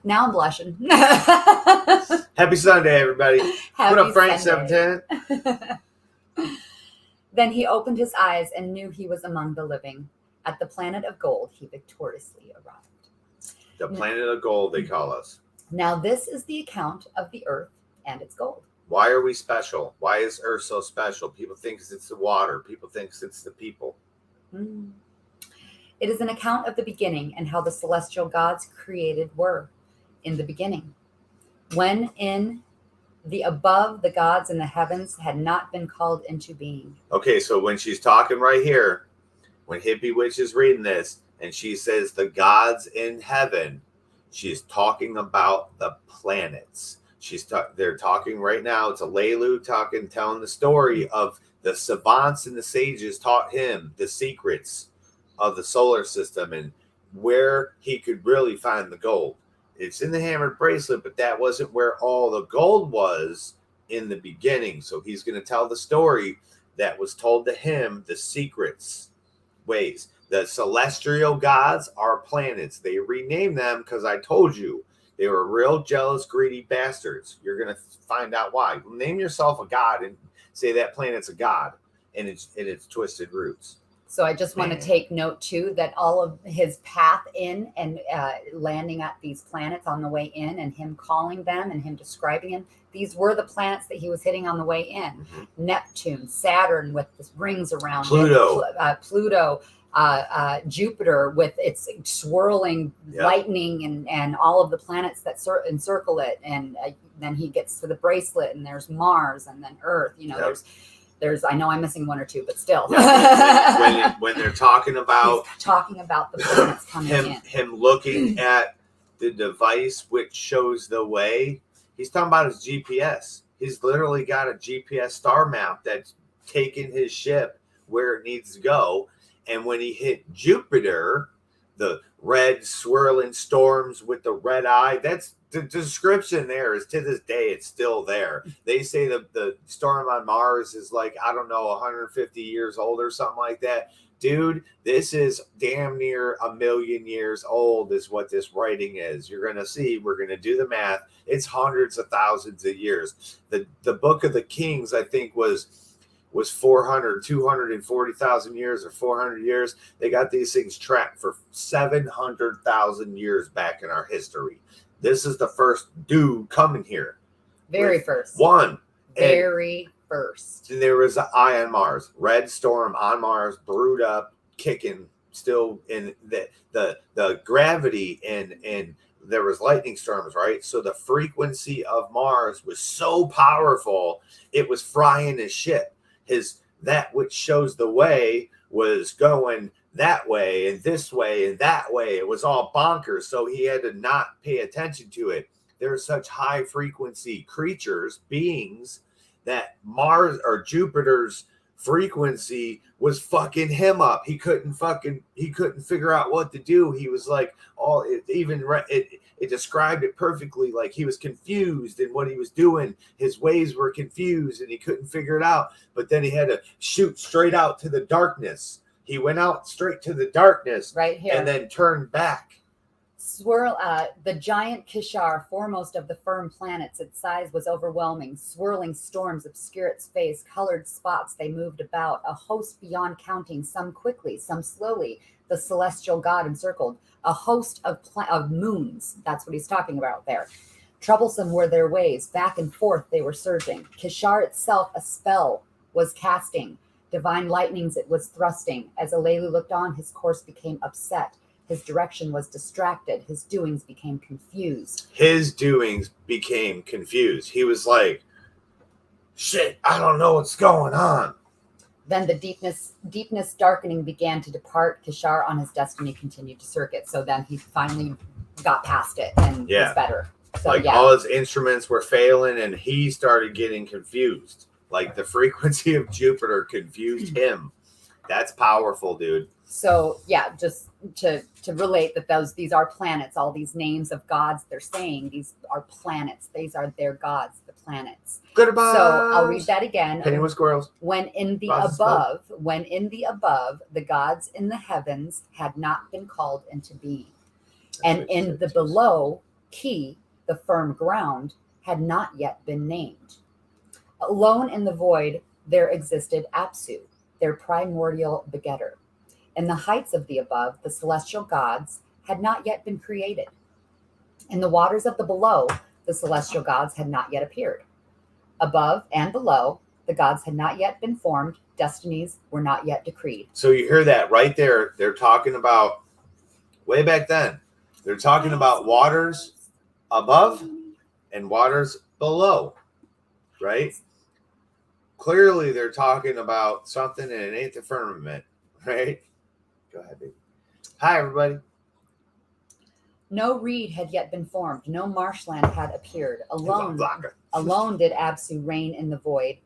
Now I'm blushing. Happy Sunday, everybody. Happy What up, Frank Sunday. 710? Then he opened his eyes and knew he was among the living. At the planet of gold, he victoriously arrived. The planet of gold, they call us. Now this is the account of the earth and its gold. Why are we special? Why is Earth so special? People think it's the water. People think it's the people. It is an account of the beginning and how the celestial gods created were in the beginning. When in the above, the gods in the heavens had not been called into being. Okay, so when she's talking right here, when Hippie Witch is reading this, and she says the gods in heaven, she's talking about the planets. They're talking right now. It's Alelu telling the story of the savants and the sages taught him the secrets of the solar system and where he could really find the gold. It's in the hammered bracelet, but that wasn't where all the gold was in the beginning. So he's going to tell the story that was told to him, the secrets ways. The celestial gods are planets. They renamed them because I told you they were real jealous, greedy bastards. You're going to find out why. Name yourself a god and say that planet's a god and its twisted roots. So I just want to take note too that all of his path in and landing at these planets on the way in and him calling them and him describing them, these were the planets that he was hitting on the way in. Mm-hmm. Neptune, Saturn with the rings around Pluto. Pluto, Jupiter with its swirling lightning and all of the planets that encircle it. And then he gets to the bracelet and there's Mars and then Earth. You know, there's I know I'm missing one or two, but still. when they're talking about the planets coming in. Him looking at the device which shows the way, he's talking about his GPS. He's literally got a GPS star map that's taking his ship where it needs to go. And when he hit Jupiter, the red swirling storms with the red eye, that's the description there is to this day, it's still there. They say the storm on Mars is like, I don't know, 150 years old or something like that. Dude, this is damn near 1 million years old is what this writing is. You're going to see, we're going to do the math. It's hundreds of thousands of years. The Book of the Kings, I think, was 240,000 years or 400 years. They got these things tracked for 700,000 years back in our history. This is the first dude coming here. Very first. Very first. And there was an eye on Mars. Red storm on Mars, brewed up, kicking, still in the gravity and there was lightning storms, right? So the frequency of Mars was so powerful, it was frying his ship. That which shows the way was going that way and this way and that way. It was all bonkers. So he had to not pay attention to it. There are such high frequency creatures, beings, that Mars or Jupiter's frequency was fucking him up. He couldn't figure out what to do. He was like, it described it perfectly. Like he was confused in what he was doing. His ways were confused and he couldn't figure it out. But then he had to shoot straight out to the darkness. He went out straight to the darkness right here and then turned back. The giant Kishar, foremost of the firm planets, its size was overwhelming. Swirling storms obscure its face, colored spots they moved about, a host beyond counting, some quickly, some slowly, the celestial god encircled, a host of moons. That's what he's talking about there. Troublesome were their ways, back and forth they were surging. Kishar itself a spell was casting, divine lightnings it was thrusting. As Alelu looked on, his course became upset. His direction was distracted. His doings became confused. He was like, shit, I don't know what's going on. Then the deepness darkening began to depart. Kishar on his destiny continued to circuit. So then he finally got past it and was better. So like all his instruments were failing and he started getting confused. Like the frequency of Jupiter confused him. That's powerful, dude. So yeah, just to relate that these are planets, all these names of gods they're saying, these are planets. These are their gods, the planets. Goodbye. So I'll read that again. Penny with squirrels. When in the above, the gods in the heavens had not been called into being. And in the below, Ki, the firm ground, had not yet been named. Alone in the void, there existed Apsu, their primordial begetter. In the heights of the above, the celestial gods had not yet been created. In the waters of the below, the celestial gods had not yet appeared. Above and below, the gods had not yet been formed. Destinies were not yet decreed. So you hear that right there. They're talking about way back then. They're talking about waters above and waters below, right? Clearly, they're talking about something and it ain't the firmament, right? Go ahead, baby. Hi, everybody. No reed had yet been formed. No marshland had appeared. Alone did Apsu reign in the void.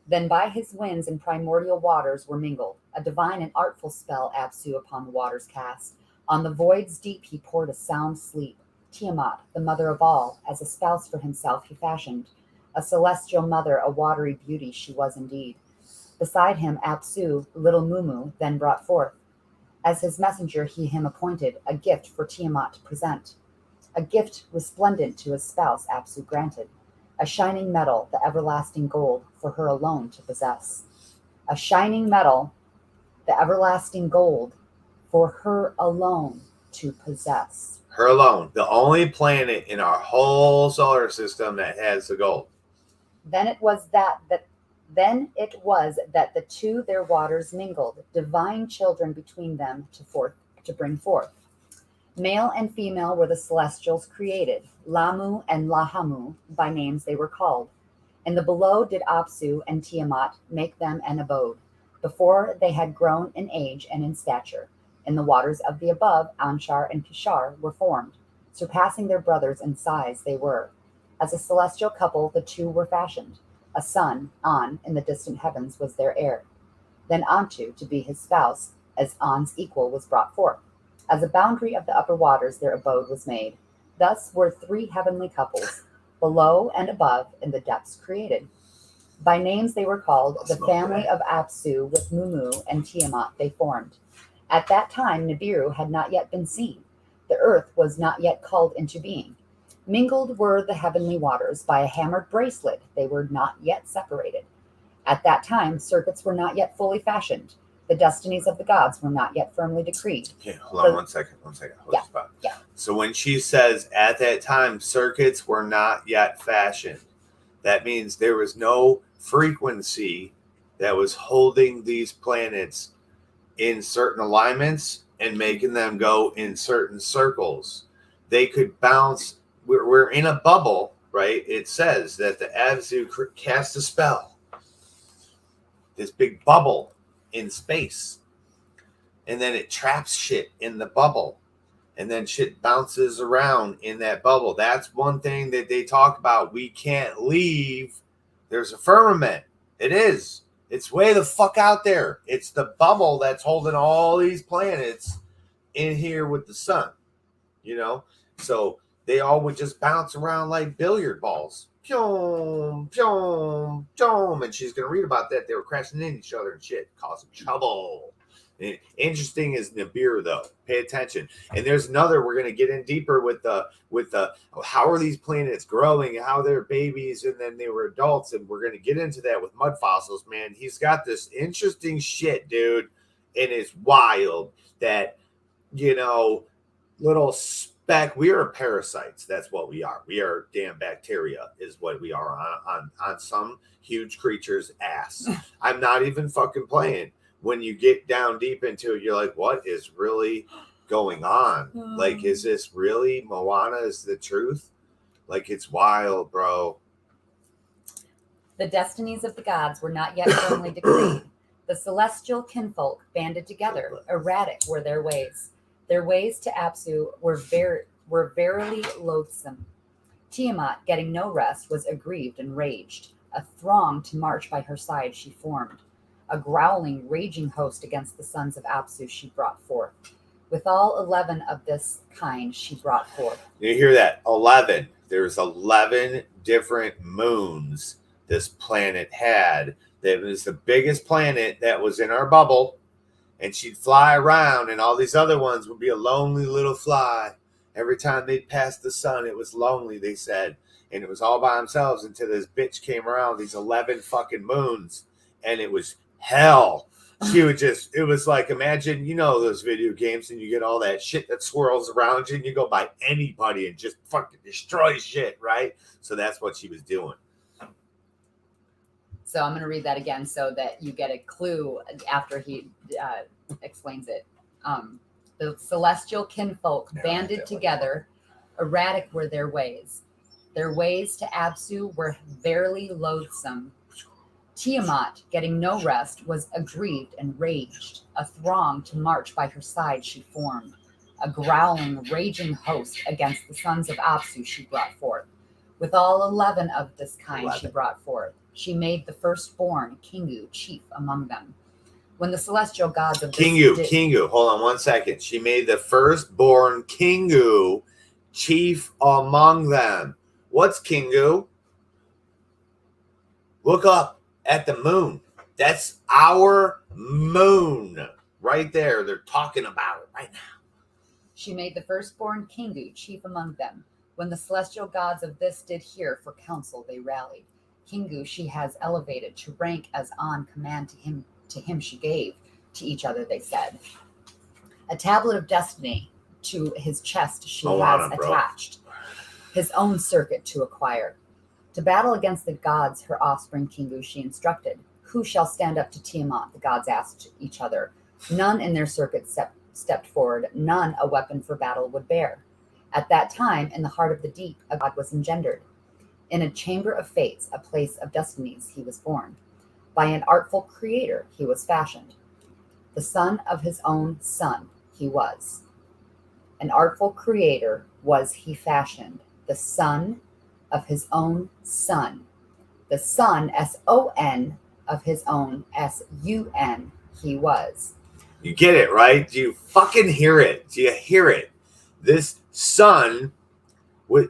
Then by his winds and primordial waters were mingled. A divine and artful spell Apsu upon the waters cast. On the void's deep he poured a sound sleep. Tiamat, the mother of all, as a spouse for himself he fashioned. A celestial mother, a watery beauty she was indeed. Beside him Apsu, little Mumu, then brought forth. As his messenger he him appointed, a gift for Tiamat to present. A gift resplendent to his spouse Apsu granted. A shining metal, the everlasting gold, for her alone to possess. A shining metal, the everlasting gold, for her alone to possess. Her alone, the only planet in our whole solar system that has the gold. Then it was that the two their waters mingled, divine children between them to bring forth. Male and female were the celestials created, Lamu and Lahamu, by names they were called. In the below did Apsu and Tiamat make them an abode, before they had grown in age and in stature. In the waters of the above, Anshar and Kishar were formed. Surpassing their brothers in size they were. As a celestial couple, the two were fashioned. A son, An, in the distant heavens was their heir. Then Antu, to be his spouse, as An's equal, was brought forth. As a boundary of the upper waters their abode was made. Thus were three heavenly couples, below and above, in the depths created. By names they were called, the family of Apsu with Mumu and Tiamat they formed. At that time Nibiru had not yet been seen. The earth was not yet called into being. Mingled were the heavenly waters by a hammered bracelet. They were not yet separated. At that time, circuits were not yet fully fashioned. The destinies of the gods were not yet firmly decreed. Okay, hold on one second. Hold Yeah. So when she says at that time, circuits were not yet fashioned, that means there was no frequency that was holding these planets in certain alignments and making them go in certain circles. They could bounce. We're in a bubble, right? It says that the Apsu cast a spell. This big bubble in space. And then it traps shit in the bubble. And then shit bounces around in that bubble. That's one thing that they talk about. We can't leave. There's a firmament. It is. It's way the fuck out there. It's the bubble that's holding all these planets in here with the sun, you know? So they all would just bounce around like billiard balls. Pyom, pyom, pyom. And she's going to read about that. They were crashing into each other and shit, causing trouble. Interesting is Nibiru, though. Pay attention. And there's another we're going to get in deeper with the how are these planets growing, how they're babies, and then they were adults, and we're going to get into that with mud fossils, man. He's got this interesting shit, dude, and it's wild that, you know, little speck. We are parasites. That's what we are. We are damn bacteria is what we are on some huge creature's ass. I'm not even fucking playing. When you get down deep into it, you're like, what is really going on? Like, is this really Moana is the truth? Like, it's wild, bro. The destinies of the gods were not yet firmly decreed. The celestial kinfolk banded together. Erratic were their ways. Their ways to Apsu were verily loathsome. Tiamat, getting no rest, was aggrieved and raged. A throng to march by her side she formed. A growling, raging host against the sons of Apsu she brought forth. With all 11 of this kind she brought forth. You hear that? 11. There's 11 different moons this planet had. That was the biggest planet that was in our bubble. And she'd fly around, and all these other ones would be a lonely little fly. Every time they'd pass the sun, it was lonely, they said. And it was all by themselves until this bitch came around, these 11 fucking moons. And it was hell. She would just, it was like, imagine, you know, those video games and you get all that shit that swirls around you and you go by anybody and just fucking destroy shit, right? So that's what she was doing. So I'm going to read that again so that you get a clue after he explains it. The celestial kinfolk banded together. Erratic were their ways. Their ways to Apsu were verily loathsome. Tiamat, getting no rest, was aggrieved and raged. A throng to march by her side she formed. A growling, raging host against the sons of Apsu she brought forth. With all 11 of this kind she brought forth. She made the firstborn, Kingu, chief among them. When the celestial gods of Kingu, hold on 1 second. She made the firstborn, Kingu, chief among them. What's Kingu? Look up at the moon. That's our moon right there. They're talking about it right now. She made the firstborn Kingu chief among them. When the celestial gods of this did hear for counsel, they rallied. Kingu she has elevated to rank as on command to him she gave to each other, they said. A tablet of destiny to his chest she has attached. His own circuit to acquire. To battle against the gods, her offspring Kingu she instructed. Who shall stand up to Tiamat? The gods asked each other. None in their circuit stepped forward. None a weapon for battle would bear. At that time, in the heart of the deep, a god was engendered. In a chamber of fates, a place of destinies, he was born. By an artful creator, he was fashioned. The son of his own son, he was. An artful creator was he fashioned. The son of his own son. The son, S-O-N, of his own, S-U-N, he was. You get it, right? Do you fucking hear it? Do you hear it? This sun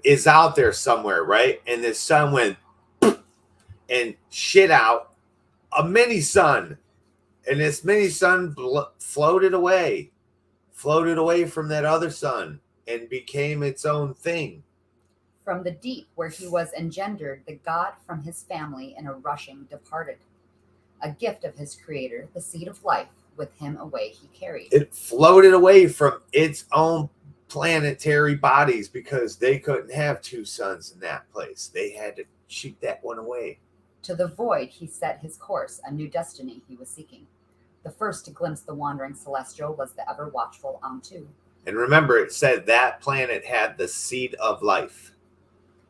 is out there somewhere, right? And this sun went and shit out a mini sun. And this mini sun floated away from that other sun and became its own thing. From the deep where he was engendered, the god from his family in a rushing departed. A gift of his creator, the seed of life, with him away he carried. It floated away from its own planetary bodies because they couldn't have two suns in that place. They had to shoot that one away. To the void he set his course, a new destiny he was seeking. The first to glimpse the wandering celestial was the ever watchful Amtu. And remember, it said that planet had the seed of life.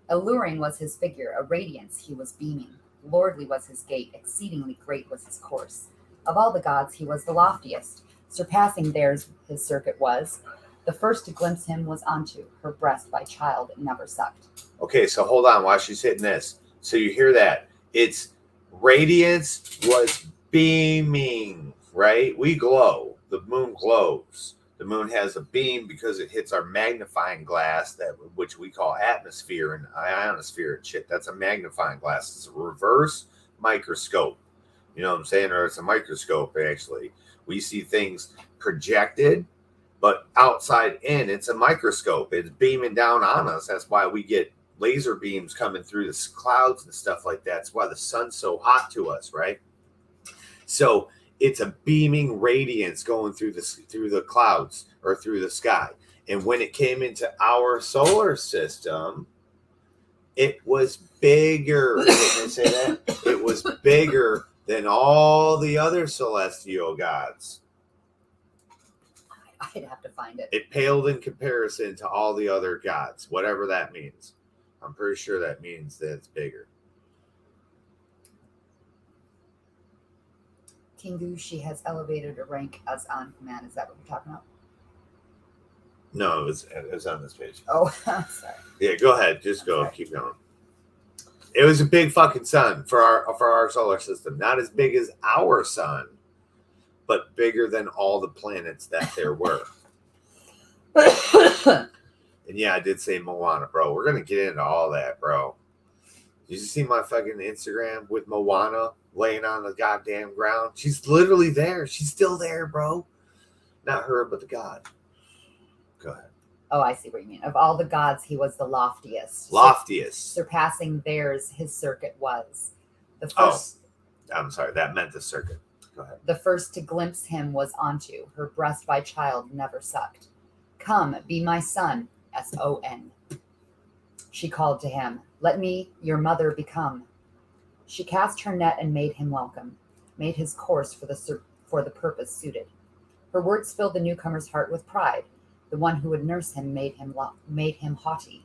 Alluring was his figure, a radiance he was beaming. Lordly was his gait, exceedingly great was his course. Of all the gods he was the loftiest, surpassing theirs his circuit was. The first to glimpse him was Antu, her breast by child never sucked. Okay, so hold on while she's hitting this. So you hear that. Its radiance was beaming, right? We glow. The moon glows. The moon has a beam because it hits our magnifying glass, which we call atmosphere and ionosphere and shit. That's a magnifying glass. It's a reverse microscope. You know what I'm saying? Or it's a microscope, actually. We see things projected, but outside in, it's a microscope. It's beaming down on us. That's why we get laser beams coming through the clouds and stuff like that. That's why the sun's so hot to us, right? So it's a beaming radiance going through the clouds or through the sky. And when it came into our solar system, it was bigger. Did they say that? It was bigger than all the other celestial gods. I'd have to find it. It paled in comparison to all the other gods, whatever that means. I'm pretty sure that means that it's bigger. Kingu, she has elevated a rank as on command. Is that what we're talking about? No, it was on this page. Oh, sorry. Yeah, go ahead. Just go. Sorry. Keep going. It was a big fucking sun for our solar system. Not as big as our sun, but bigger than all the planets that there were. And yeah, I did say Moana, bro. We're going to get into all that, bro. Did you see my fucking Instagram with Moana laying on the goddamn ground? She's literally there. She's still there, bro. Not her, but the god. Go ahead. Oh, I see what you mean. Of all the gods, he was the loftiest. Loftiest. Surpassing theirs, his circuit was. The first. Oh, I'm sorry. That meant the circuit. Go ahead. The first to glimpse him was Antu. Her breast by child never sucked. Come, be my son, S-O-N. She called to him, let me your mother become. She cast her net and made him welcome, made his course for the purpose suited. Her words filled the newcomer's heart with pride. The one who would nurse him made him haughty.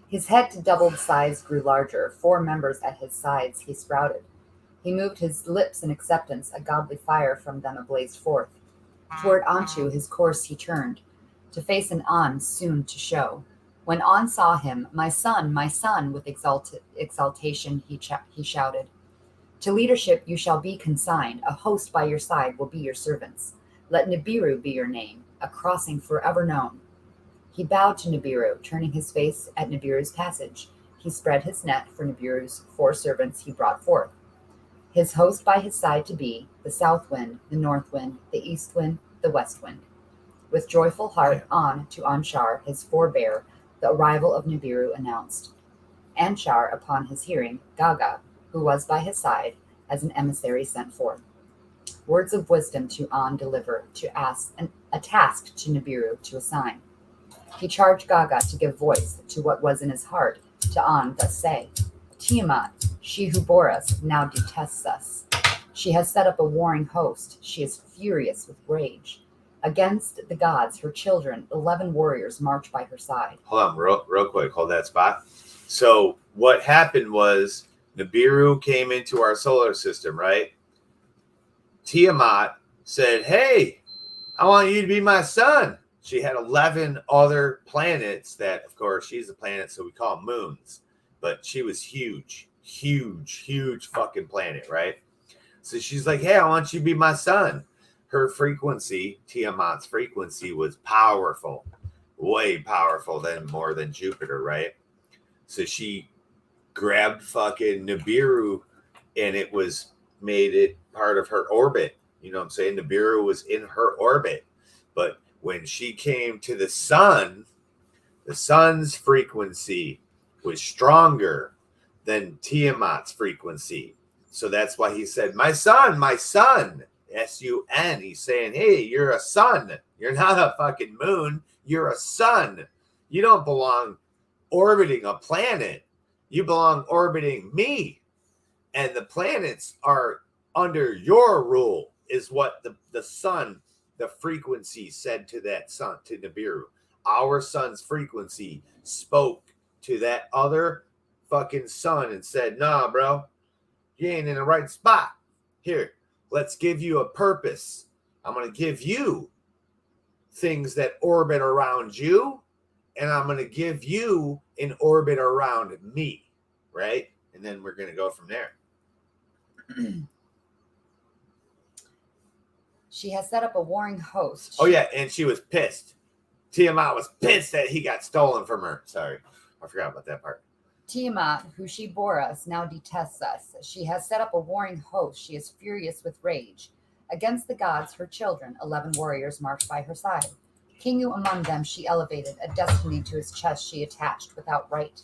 His head to doubled size grew larger. 4 members at his sides he sprouted. He moved his lips in acceptance. A godly fire from them ablazed forth. Toward Antu his course he turned, to face an An soon to show. When An saw him, my son, with exaltation he shouted. To leadership you shall be consigned. A host by your side will be your servants. Let Nibiru be your name, a crossing forever known. He bowed to Nibiru, turning his face at Nibiru's passage. He spread his net for Nibiru's 4 servants he brought forth. His host by his side to be, the south wind, the north wind, the east wind, the west wind. With joyful heart on to Anshar, his forebear, the arrival of Nibiru announced. Anshar, upon his hearing, Gaga, who was by his side, as an emissary sent forth. Words of wisdom to An deliver, to ask a task to Nibiru to assign. He charged Gaga to give voice to what was in his heart, to An thus say, Tiamat, she who bore us, now detests us. She has set up a warring host. She is furious with rage. Against the gods, her children, 11 warriors march by her side. Hold on, real quick. Hold that spot. So what happened was Nibiru came into our solar system, right? Tiamat said, hey, I want you to be my son. She had 11 other planets that, of course, she's a planet, so we call them moons. But she was huge fucking planet, right? So she's like, hey, I want you to be my son. Her frequency, Tiamat's frequency, was powerful, way powerful more than Jupiter, right? So she grabbed fucking Nibiru and made it part of her orbit. You know what I'm saying? Nibiru was in her orbit. But when she came to the sun's frequency was stronger than Tiamat's frequency. So that's why he said, my son, S-U-N. He's saying, hey, you're a sun. You're not a fucking moon. You're a sun. You don't belong orbiting a planet. You belong orbiting me. And the planets are under your rule, is what the sun, the frequency said to that sun, to Nibiru. Our sun's frequency spoke to that other fucking sun and said, nah, bro, you ain't in the right spot. Here, let's give you a purpose. I'm going to give you things that orbit around you, and I'm going to give you an orbit around me, right? And then we're going to go from there. She has set up a warring host. Oh, yeah, and she was pissed. Tiamat was pissed that he got stolen from her. Sorry, I forgot about that part. Tiamat, who she bore us, now detests us. She has set up a warring host. She is furious with rage. Against the gods, her children, 11 warriors marched by her side. Kingu among them she elevated, a destiny to his chest she attached without right.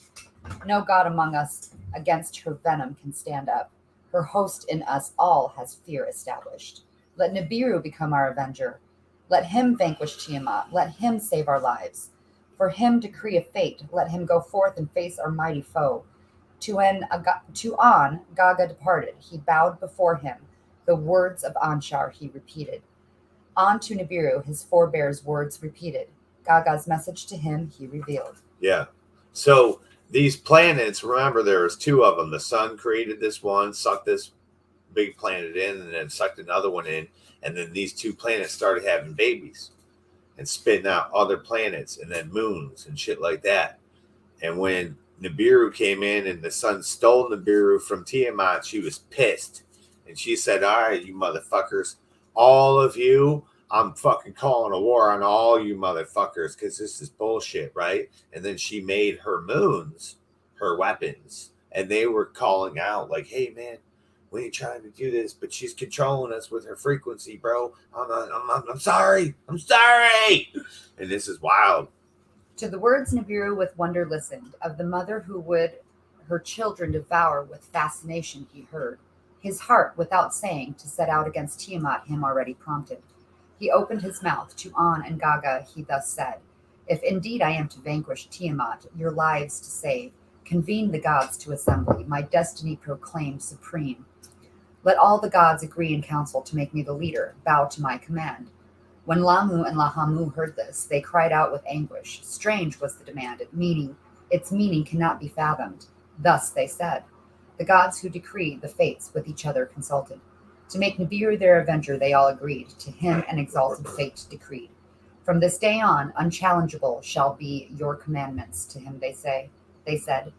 No god among us against her venom can stand up. Her host in us all has fear established. Let Nibiru become our avenger. Let him vanquish Tiamat. Let him save our lives. For him decree a fate. Let him go forth and face our mighty foe. To On, Gaga departed. He bowed before him. The words of Anshar he repeated. On to Nibiru, his forebears' words repeated. Gaga's message to him he revealed. Yeah. So these planets, remember there was 2 of them. The sun created this one, sucked this big planet in, and then sucked another one in. And then these 2 planets started having babies and spitting out other planets and then moons and shit like that. And when Nibiru came in and the sun stole Nibiru from Tiamat, she was pissed. And she said, all right, you motherfuckers, all of you, I'm fucking calling a war on all you motherfuckers because this is bullshit, right? And then she made her moons her weapons. And they were calling out like, hey, man, we ain't trying to do this, but she's controlling us with her frequency, bro. I'm sorry. I'm sorry. And this is wild. To the words Nibiru with wonder listened, of the mother who would her children devour with fascination he heard. His heart, without saying, to set out against Tiamat him already prompted. He opened his mouth to On and Gaga, he thus said, if indeed I am to vanquish Tiamat, your lives to save, convene the gods to assembly, my destiny proclaim supreme. Let all the gods agree in council to make me the leader, bow to my command. When Lamu and Lahamu heard this, they cried out with anguish. Strange was the demand, its meaning cannot be fathomed. Thus they said, the gods who decree the fates with each other consulted. To make Nibiru their avenger, they all agreed. To him an exalted fate decreed. From this day on, unchallengeable shall be your commandments. To him they said,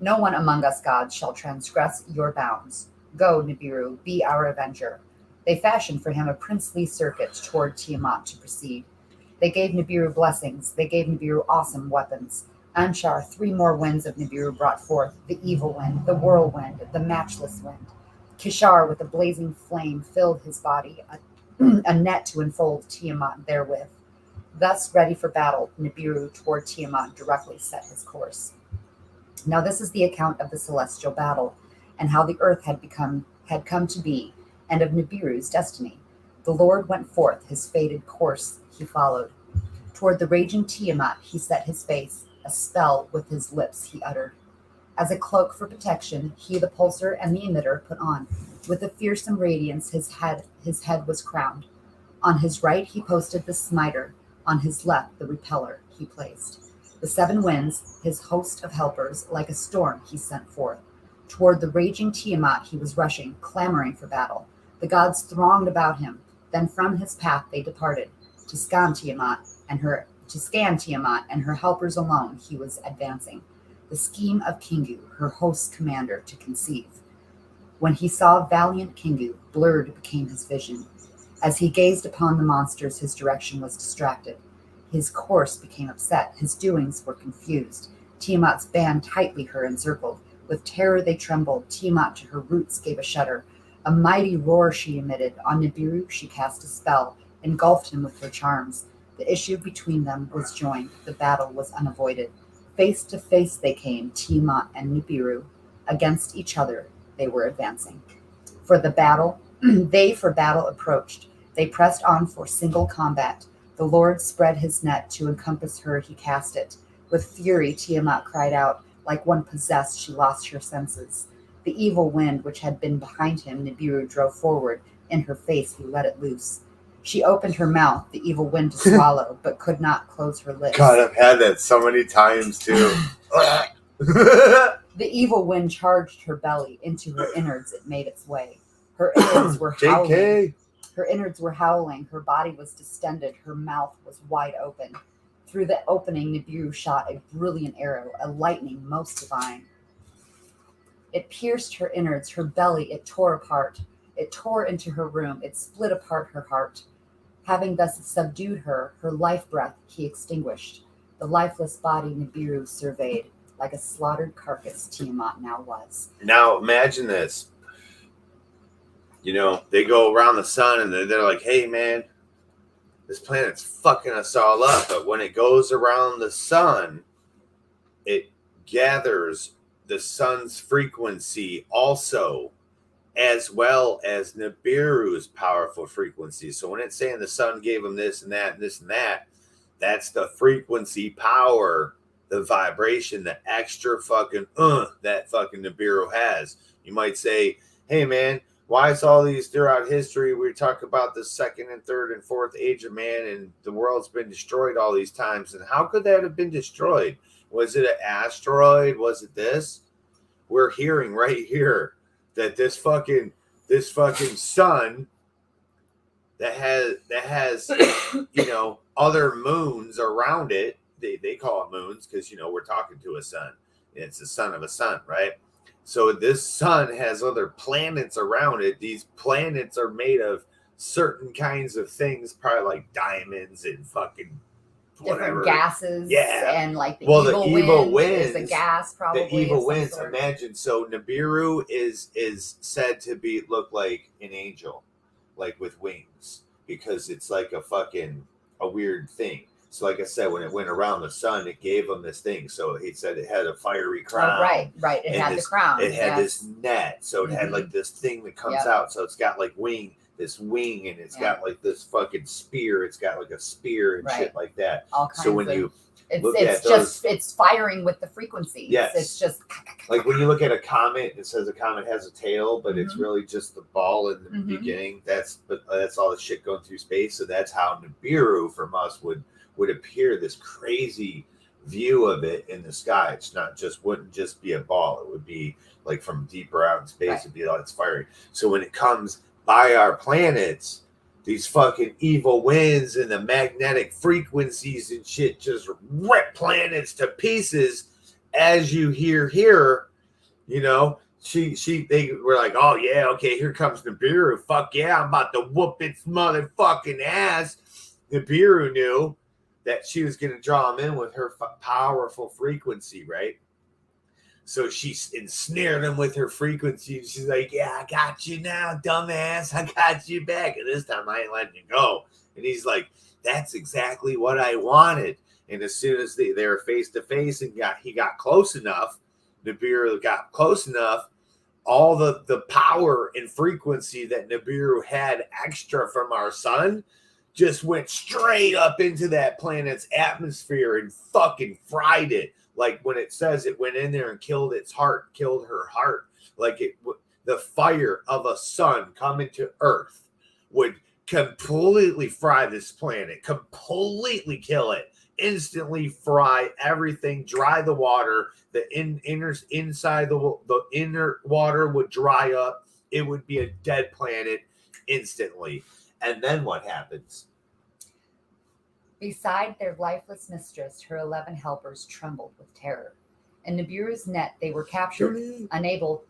no one among us gods shall transgress your bounds. Go, Nibiru, be our avenger. They fashioned for him a princely circuit toward Tiamat to proceed. They gave Nibiru blessings. They gave Nibiru awesome weapons. Anshar, 3 more winds of Nibiru brought forth, the evil wind, the whirlwind, the matchless wind. Kishar, with a blazing flame, filled his body, a net to enfold Tiamat therewith. Thus, ready for battle, Nibiru toward Tiamat directly set his course. Now this is the account of the celestial battle, and how the earth had come to be, and of Nibiru's destiny. The Lord went forth, his fated course he followed. Toward the raging Tiamat he set his face, a spell with his lips he uttered. As a cloak for protection, he the pulsar and the emitter put on. With a fearsome radiance his head was crowned. On his right he posted the smiter, on his left the repeller he placed. The 7 winds, his host of helpers, like a storm he sent forth. Toward the raging Tiamat he was rushing, clamoring for battle. The gods thronged about him. Then from his path they departed. To scan Tiamat and her helpers alone he was advancing. The scheme of Kingu, her host's commander, to conceive. When he saw valiant Kingu, blurred became his vision. As he gazed upon the monsters, his direction was distracted. His course became upset. His doings were confused. Tiamat's band tightly her encircled. With terror they trembled. Tiamat to her roots gave a shudder. A mighty roar she emitted. On Nibiru she cast a spell, engulfed him with her charms. The issue between them was joined. The battle was unavoided. Face to face they came, Tiamat and Nibiru. Against each other they were advancing. For battle approached. They pressed on for single combat. The Lord spread his net to encompass her, he cast it. With fury Tiamat cried out. Like one possessed, she lost her senses. The evil wind which had been behind him, Nibiru drove forward. In her face he let it loose. She opened her mouth, the evil wind to swallow, but could not close her lips. God, I've had that so many times too. The evil wind charged her belly. Into her innards it made its way. Her innards were howling. JK. Her innards were howling. Her body was distended. Her mouth was wide open. Through the opening, Nibiru shot a brilliant arrow, a lightning most divine. It pierced her innards, her belly it tore apart. It tore into her room. It split apart her heart. Having thus subdued her, her life breath he extinguished. The lifeless body Nibiru surveyed. Like a slaughtered carcass Tiamat now was. Now imagine this. You know, they go around the sun and they're like, hey, man, this planet's fucking us all up. But when it goes around the sun, it gathers the sun's frequency also, as well as Nibiru's powerful frequency. So when it's saying the sun gave them this and that and this and that, that's the frequency power, the vibration, the extra fucking that fucking Nibiru has. You might say, hey, man, why is all these throughout history we talk about the second and third and fourth age of man and the world's been destroyed all these times? And how could that have been destroyed? Was it an asteroid? Was it this? We're hearing right here that this fucking sun that has you know, other moons around it. They call it moons because, you know, we're talking to a sun. It's the son of a sun, right? So this sun has other planets around it. These planets are made of certain kinds of things, probably like diamonds and fucking whatever. Different gases. Yeah. And like the evil winds is a gas, probably. The evil winds. Imagine. So Nibiru is said to look like an angel, like with wings, because it's like a weird thing. So like I said, when it went around the sun, it gave them this thing. So he said it had a fiery crown. Oh, right. It had the crown. It had this net. So it had like this thing that comes out. So it's got like this wing, and it's got like this fucking spear. It's got like a spear and shit like that. All kinds so when you it's firing with the frequency. Yes. It's just like when you look at a comet, it says a comet has a tail, but it's really just the ball in the beginning. That's all the shit going through space. So that's how Nibiru from us would appear, this crazy view of it in the sky. It's wouldn't just be a ball. It would be like from deeper out in space. It'd be like it's fiery. So when it comes by our planets, these fucking evil winds and the magnetic frequencies and shit just rip planets to pieces. As you hear here, you know, they were like, oh yeah, okay, here comes Nibiru. Fuck yeah, I'm about to whoop its motherfucking ass. Nibiru knew that she was going to draw him in with her powerful frequency, right? So she ensnared him with her frequency. She's like, yeah, I got you now, dumbass. I got you back. And this time I ain't letting you go. And he's like, that's exactly what I wanted. And as soon as they were face to face and he got close enough, Nibiru got close enough, all the power and frequency that Nibiru had extra from our sun just went straight up into that planet's atmosphere and fucking fried it. Like when it says it went in there and killed her heart. Like the fire of a sun coming to Earth would completely fry this planet, completely kill it, instantly fry everything, dry the water. The inside the inner water would dry up. It would be a dead planet instantly. And then what happens? Beside their lifeless mistress, her 11 helpers trembled with terror. In Nibiru's net, they were captured. Unable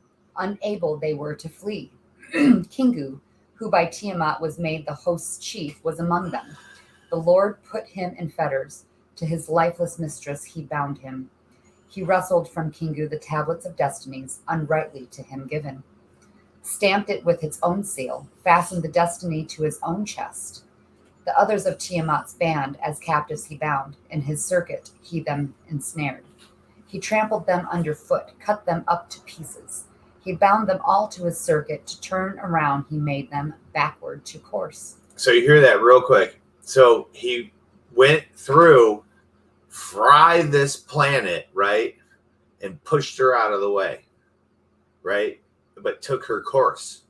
they were to flee. Kingu, who by Tiamat was made the host's chief, was among them. The Lord put him in fetters. To his lifeless mistress he bound him. He wrestled from Kingu the tablets of destinies, unrightly to him given. Stamped it with its own seal, fastened the destiny to his own chest. The others of Tiamat's band as captives he bound. In his circuit he them ensnared. He trampled them underfoot, cut them up to pieces. He bound them all to his circuit. To turn around he made them backward to course. So you hear that real quick. So he went through, fried this planet, right? And pushed her out of the way, right? But took her course.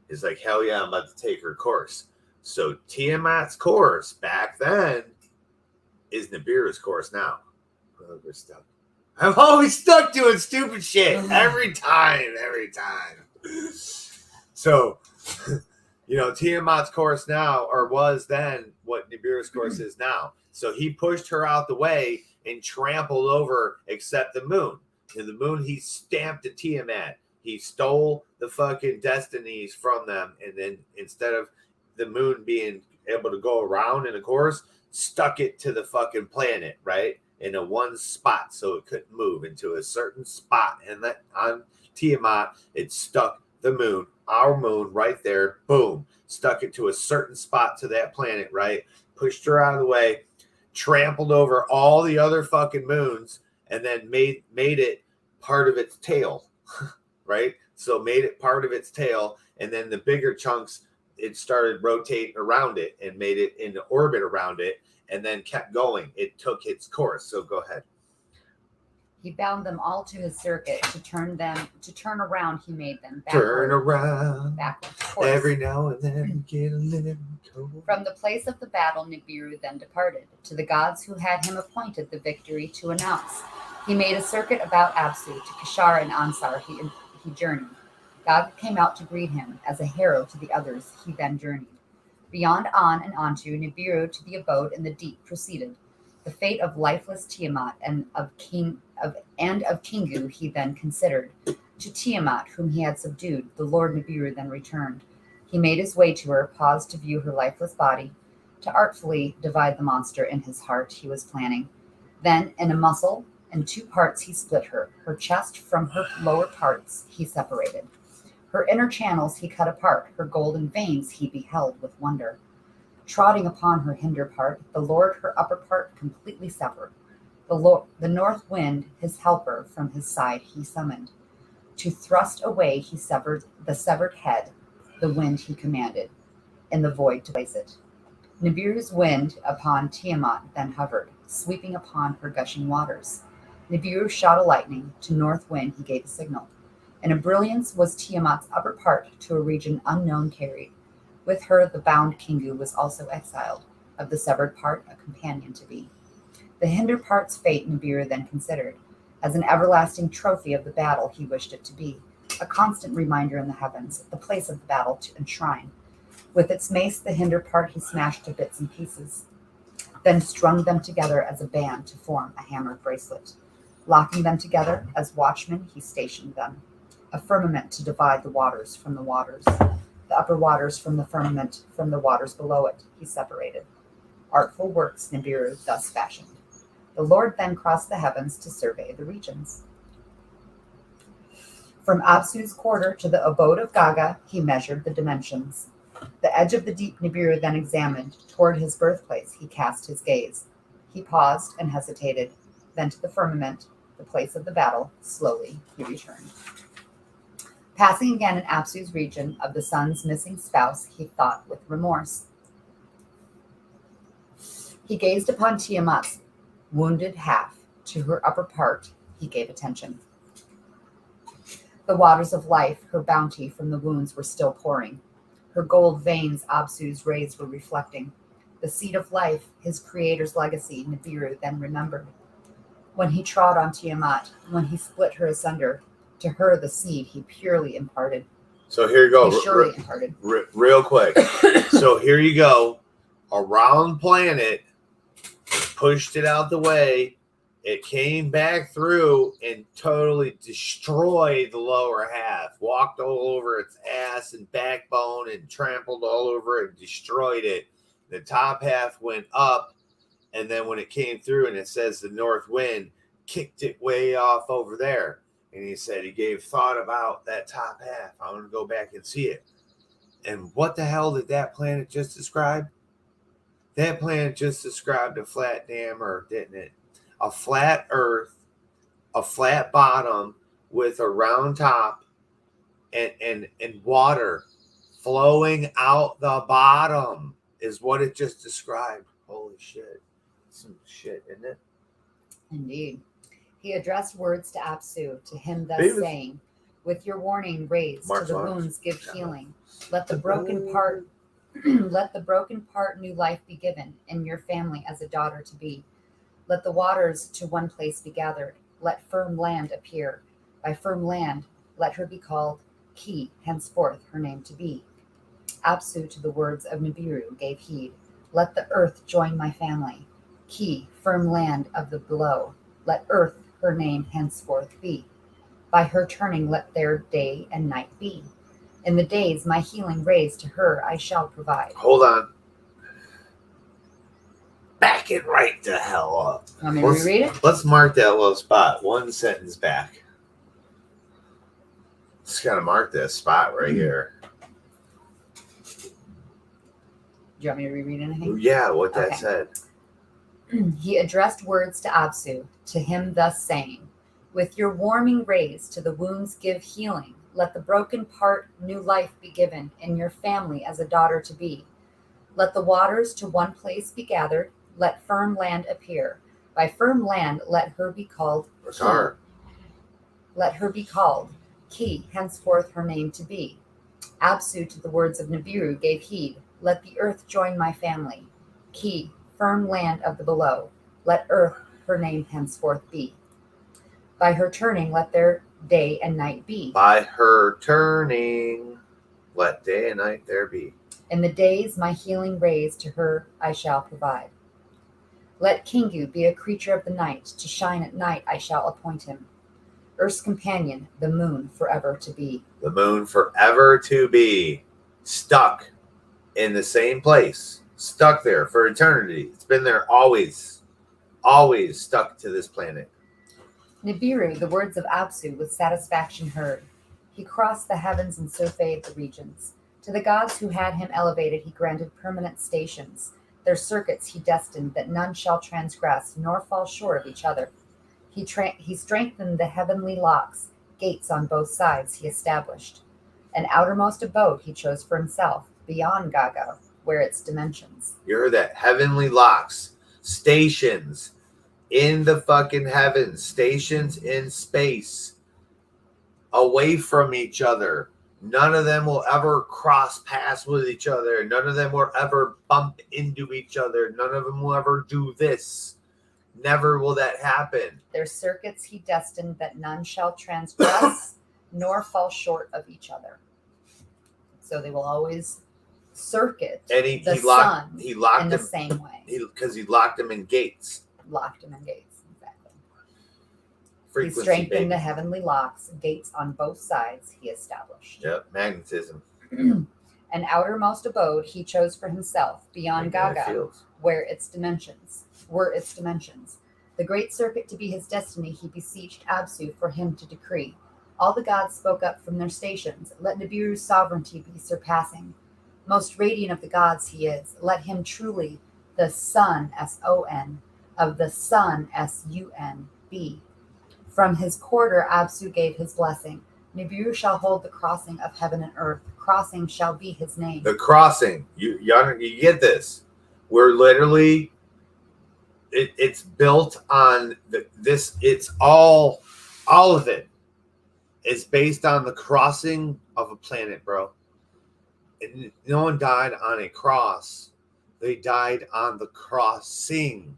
He's like, hell yeah, I'm about to take her course. So Tiamat's course back then is Nibiru's course now. Oh, we're stuck. I'm always stuck doing stupid shit every time. So, you know, Tiamat's course now, or was then, what Nibiru's course is now. So he pushed her out the way and trampled over except the moon. And the moon he stamped at Tiamat. He stole the fucking destinies from them, and then instead of the moon being able to go around in a course, stuck it to the fucking planet, right? In a one spot so it couldn't move into a certain spot. And that on Tiamat, it stuck the moon, our moon right there, boom, stuck it to a certain spot to that planet, right? Pushed her out of the way, trampled over all the other fucking moons, and then made it part of its tail, right? So made it part of its tail, and then the bigger chunks, it started rotating around it and made it into orbit around it, and then kept going. It took its course. So go ahead. He bound them all to his circuit to turn around. He made them turn around backwards. Every now and then get a little cold. From the place of the battle, Nibiru then departed to the gods who had him appointed the victory to announce. He made a circuit about Apsu. To Kishar and Ansar he journeyed. God came out to greet him as a herald to the others. He then journeyed. Beyond On and Antu, Nibiru to the abode in the deep proceeded. The fate of lifeless Tiamat and of Kingu he then considered. To Tiamat, whom he had subdued, the Lord Nibiru then returned. He made his way to her, paused to view her lifeless body, to artfully divide the monster in his heart he was planning. Then, in a muscle, in two parts he split her. Her chest from her lower parts he separated. Her inner channels he cut apart. Her golden veins he beheld with wonder. Trotting upon her hinder part, the Lord her upper part completely severed. The north wind, his helper, from his side he summoned. To thrust away he severed the severed head, the wind he commanded, in the void to place it. Nibiru's wind upon Tiamat then hovered, sweeping upon her gushing waters. Nibiru shot a lightning, to north wind he gave a signal. In a brilliance was Tiamat's upper part to a region unknown carried. With her the bound Kingu was also exiled, of the severed part a companion to be. The hinder part's fate Nibiru then considered, as an everlasting trophy of the battle he wished it to be, a constant reminder in the heavens, the place of the battle to enshrine. With its mace the hinder part he smashed to bits and pieces, then strung them together as a band to form a hammered bracelet. Locking them together, as watchmen he stationed them, a firmament to divide the waters from the waters. The upper waters from the firmament, from the waters below it, he separated. Artful works Nibiru thus fashioned. The Lord then crossed the heavens to survey the regions. From Apsu's quarter to the abode of Gaga, he measured the dimensions. The edge of the deep Nibiru then examined. Toward his birthplace he cast his gaze. He paused and hesitated. Then to the firmament, the place of the battle, slowly he returned. Passing again in Apsu's region of the sun's missing spouse, he thought with remorse. He gazed upon Tiamat's wounded half. To her upper part he gave attention. The waters of life, her bounty from the wounds were still pouring. Her gold veins Apsu's rays were reflecting. The seed of life, his creator's legacy, Nibiru then remembered. When he trod on Tiamat, when he split her asunder, to her the seed he purely imparted. So here you go. He surely imparted. Real quick. So here you go. A round planet, pushed it out the way. It came back through and totally destroyed the lower half. Walked all over its ass and backbone and trampled all over it and destroyed it. The top half went up. And then when it came through and it says the north wind kicked it way off over there. And he said he gave thought about that top half. I want to go back and see it. And what the hell did that planet just describe? That planet just described a flat damn earth, didn't it? A flat earth, a flat bottom with a round top and water flowing out the bottom is what it just described. Holy shit. Some shit, isn't it? Indeed. He addressed words to Apsu, to him thus David. saying, with your warning raised, Mark's to the arms. wounds give healing. Let the broken part new life be given, in your family as a daughter to be. Let the waters to one place be gathered. Let firm land appear. By firm land, let her be called Ki, henceforth her name to be. Apsu to the words of Nibiru gave heed. Let the earth join my family. Ki, firm land of the below. Let earth her name henceforth be. By her turning let their day and night be. In the days my healing rays to her I shall provide. Hold on. Back it right the hell up. Want me to reread it? Let's mark that little spot. One sentence back. Just gotta mark this spot right here. Do you want me to reread anything? Yeah, what that Okay. said. He addressed words to Absu, to him thus saying, with your warming rays to the wounds give healing. Let the broken part new life be given in your family as a daughter to be. Let the waters to one place be gathered. Let firm land appear. By firm land let her be called Ki. Let her be called Ki, henceforth her name to be. Absu to the words of Nibiru gave heed. Let the earth join my family. Ki, firm land of the below. Let earth her name henceforth be. By her turning let their day and night be. By her turning, let day and night there be. In the days my healing rays to her I shall provide. Let Kingu be a creature of the night. To shine at night I shall appoint him. Earth's companion, the moon forever to be. The moon forever to be. Stuck in the same place. Stuck there for eternity. It's been there always. Always stuck to this planet. Nibiru, the words of Absu, with satisfaction heard. He crossed the heavens and surveyed the regions. To the gods who had him elevated he granted permanent stations. Their circuits he destined that none shall transgress nor fall short of each other. He strengthened the heavenly locks, gates on both sides he established. An outermost abode he chose for himself, beyond Gaga, where its dimensions. You heard that? Heavenly locks. Stations in the fucking heavens. Stations in space. Away from each other. None of them will ever cross paths with each other. None of them will ever bump into each other. None of them will ever do this. Never will that happen. Their circuits he destined that none shall transgress nor fall short of each other. So they will always circuit And the he sun locked in the them same way. because he locked them in gates. Locked him in gates, exactly. Frequency, He strengthened baby. the heavenly locks, gates on both sides he established. Yep, magnetism. An outermost abode he chose for himself, beyond Magnetic Gaga, fields. were its dimensions. The great circuit to be his destiny he beseeched Absu for him to decree. All the gods spoke up from their stations. Let Nibiru's sovereignty be surpassing. Most radiant of the gods he is. Let him truly the Son, S-O-N, of the Sun, S-U-N, be. From his quarter Absu gave his blessing. Nibiru shall hold the crossing of heaven and earth. Crossing shall be his name. The crossing. You get this. We're literally it's built on this. It's all of it is based on the crossing of a planet, bro. And no one died on a cross. They died on the crossing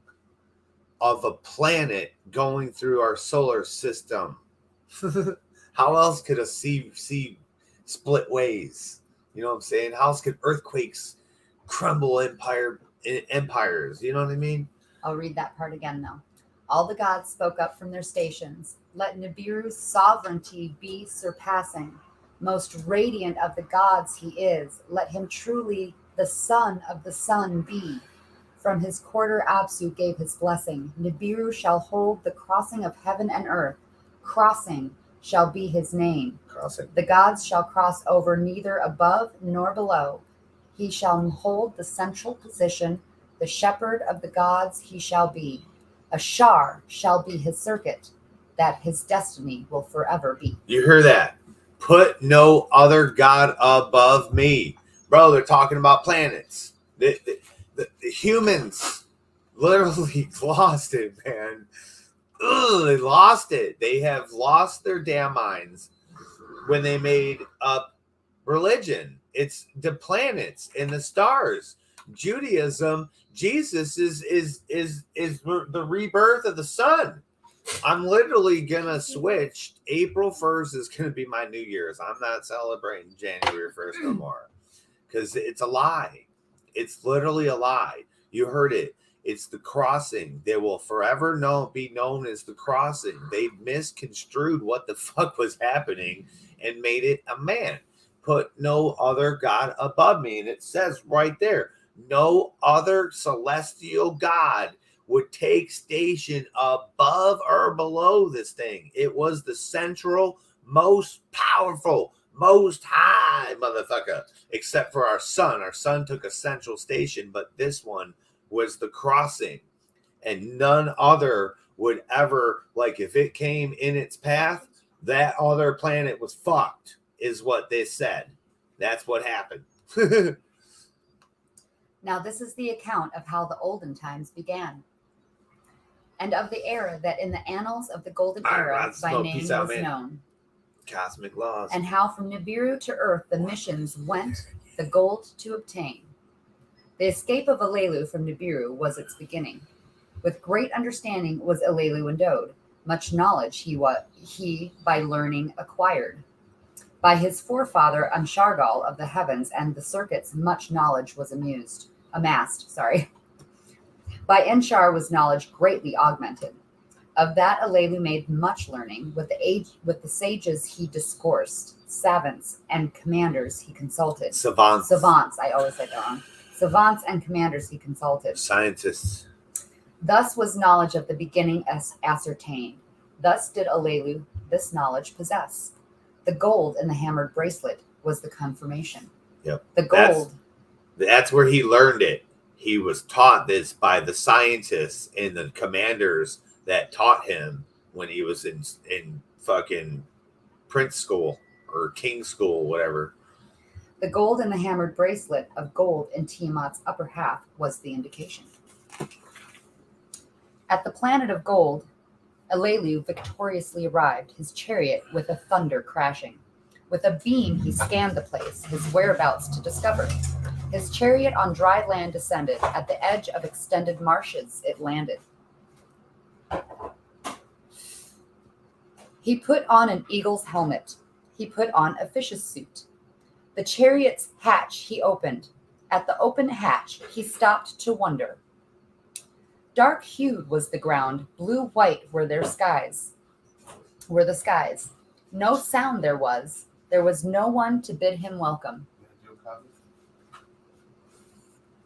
of a planet going through our solar system. How else could a sea split ways? You know what I'm saying? How else could earthquakes crumble empires? You know what I mean? I'll read that part again, though. All the gods spoke up from their stations. Let Nibiru's sovereignty be surpassing. Most radiant of the gods he is. Let him truly the Son of the Sun be. From his quarter Absu gave his blessing. Nibiru shall hold the crossing of heaven and earth. Crossing shall be his name. Crossing. The gods shall cross over neither above nor below. He shall hold the central position. The shepherd of the gods he shall be. A shar shall be his circuit, that his destiny will forever be. You hear that? Put no other god above me. Bro, they're talking about planets. The humans literally lost it, man. Ugh, they lost it. They have lost their damn minds when they made up religion. It's the planets and the stars. Judaism, Jesus is the rebirth of the sun. I'm literally gonna switch. April 1st is gonna be my New Year's. I'm not celebrating January 1st no more because it's a lie. It's literally a lie. You heard it. It's the crossing. They will forever be known as the crossing. They misconstrued what the fuck was happening and made it a man. Put no other God above me. And it says right there, no other celestial God would take station above or below this thing. It was the central, most powerful, most high motherfucker, except for our sun. Our sun took a central station, but this one was the crossing. And none other would ever, like, if it came in its path, that other planet was fucked, is what they said. That's what happened. Now, this is the account of how the olden times began, and of the era that in the annals of the golden era by name was known. Cosmic laws. And how from Nibiru to Earth the missions went, the gold to obtain. The escape of Alelu from Nibiru was its beginning. With great understanding was Alelu endowed. Much knowledge he by learning acquired. By his forefather Anshargal of the heavens and the circuits much knowledge was amassed. By Enshar was knowledge greatly augmented. Of that Alelu made much learning. With the sages he discoursed, savants and commanders he consulted. Savants. I always say that wrong. Savants and commanders he consulted. Scientists. Thus was knowledge of the beginning ascertained. Thus did Alelu this knowledge possess. The gold in the hammered bracelet was the confirmation. Yep. The gold. That's where he learned it. He was taught this by the scientists and the commanders that taught him when he was in fucking prince school or king school, whatever. The gold in the hammered bracelet of gold in Tiamat's upper half was the indication. At the planet of gold, Alelu victoriously arrived, his chariot with a thunder crashing. With a beam he scanned the place, his whereabouts to discover. His chariot on dry land descended. At the edge of extended marshes it landed. He put on an eagle's helmet. He put on a fish's suit. The chariot's hatch he opened. At the open hatch he stopped to wonder. Dark-hued was the ground, blue-white were the skies. No sound there was no one to bid him welcome.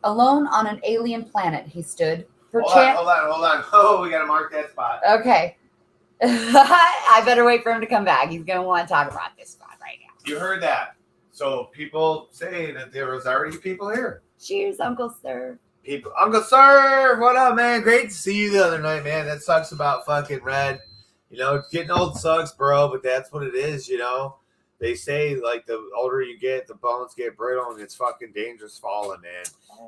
Alone on an alien planet he stood. Hold on. Oh, we gotta mark that spot. Okay. I better wait for him to come back. He's gonna want to talk about this spot right now. You heard that. So people say that there was already people here. Cheers, Uncle Sir. Uncle Sir, what up, man? Great to see you the other night, man. That sucks about fucking Red. You know, getting old sucks, bro, but that's what it is, you know. They say, like, the older you get, the bones get brittle, and it's fucking dangerous falling, man.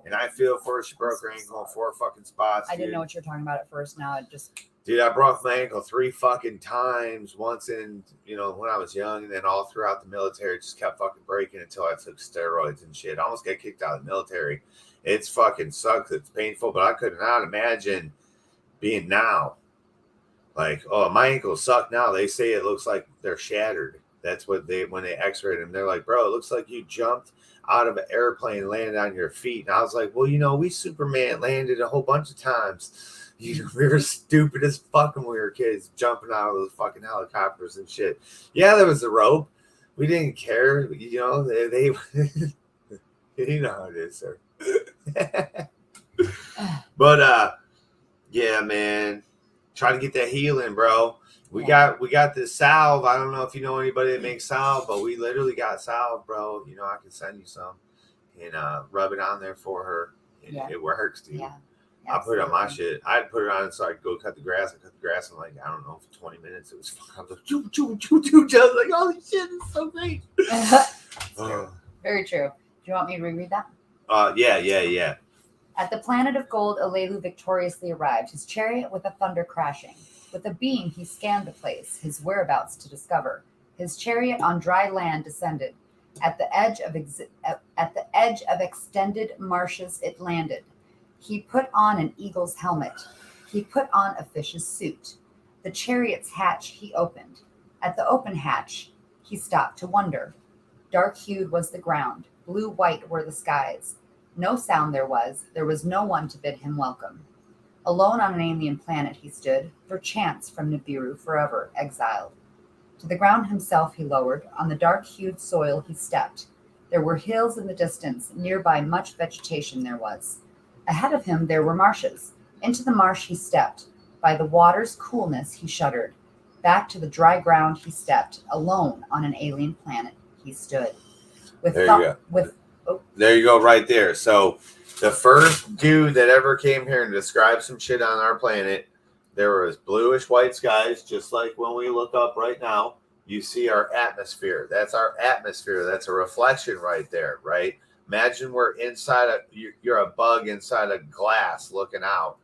And I feel for her. She broke her ankle in 4 fucking spots. I didn't know what you were talking about at first. Now it just... Dude, I broke my ankle 3 fucking times. Once in, you know, when I was young, and then all throughout the military, it just kept fucking breaking until I took steroids and shit. I almost got kicked out of the military. It's fucking sucks. It's painful, but I could not imagine being now. Like, oh, my ankles suck now. They say it looks like they're shattered. That's what when they x-rayed them. They're like, bro, it looks like you jumped out of an airplane and landed on your feet. And I was like, well, you know, we Superman landed a whole bunch of times. We were stupid as fuck when we were kids, jumping out of those fucking helicopters and shit. Yeah, there was a rope. We didn't care. You know, they you know how it is, sir. But yeah, man, try to get that healing, bro. We got this salve. I don't know if you know anybody that makes salve, but we literally got salve, bro. You know, I can send you some and rub it on there for her. It works, dude. Yeah. I put it on my shit. I'd put it on so I could go cut the grass. I cut the grass in, like, I don't know, for 20 minutes. It was fun. I was like, choo, choo, choo, choo, choo. I was like, holy shit, it's so great. Very true. Do you want me to reread that? Yeah. At the planet of gold, Alelu victoriously arrived, his chariot with a thunder crashing. With a beam, he scanned the place, his whereabouts to discover. His chariot on dry land descended. At the edge of extended marshes, it landed. He put on an eagle's helmet. He put on a fish's suit. The chariot's hatch he opened. At the open hatch, he stopped to wonder. Dark-hued was the ground. Blue-white were the skies. No sound there was no one to bid him welcome. Alone on an alien planet he stood, perchance from Nibiru forever exiled. To the ground himself he lowered, on the dark-hued soil he stepped. There were hills in the distance, nearby much vegetation there was. Ahead of him there were marshes. Into the marsh he stepped. By the water's coolness he shuddered. Back to the dry ground he stepped. Alone on an alien planet he stood. There you go, right there. So the first dude that ever came here and described some shit on our planet, there was bluish white skies, just like when we look up right now. You see our atmosphere. That's our atmosphere. That's a reflection right there, right? Imagine we're you're a bug inside a glass looking out.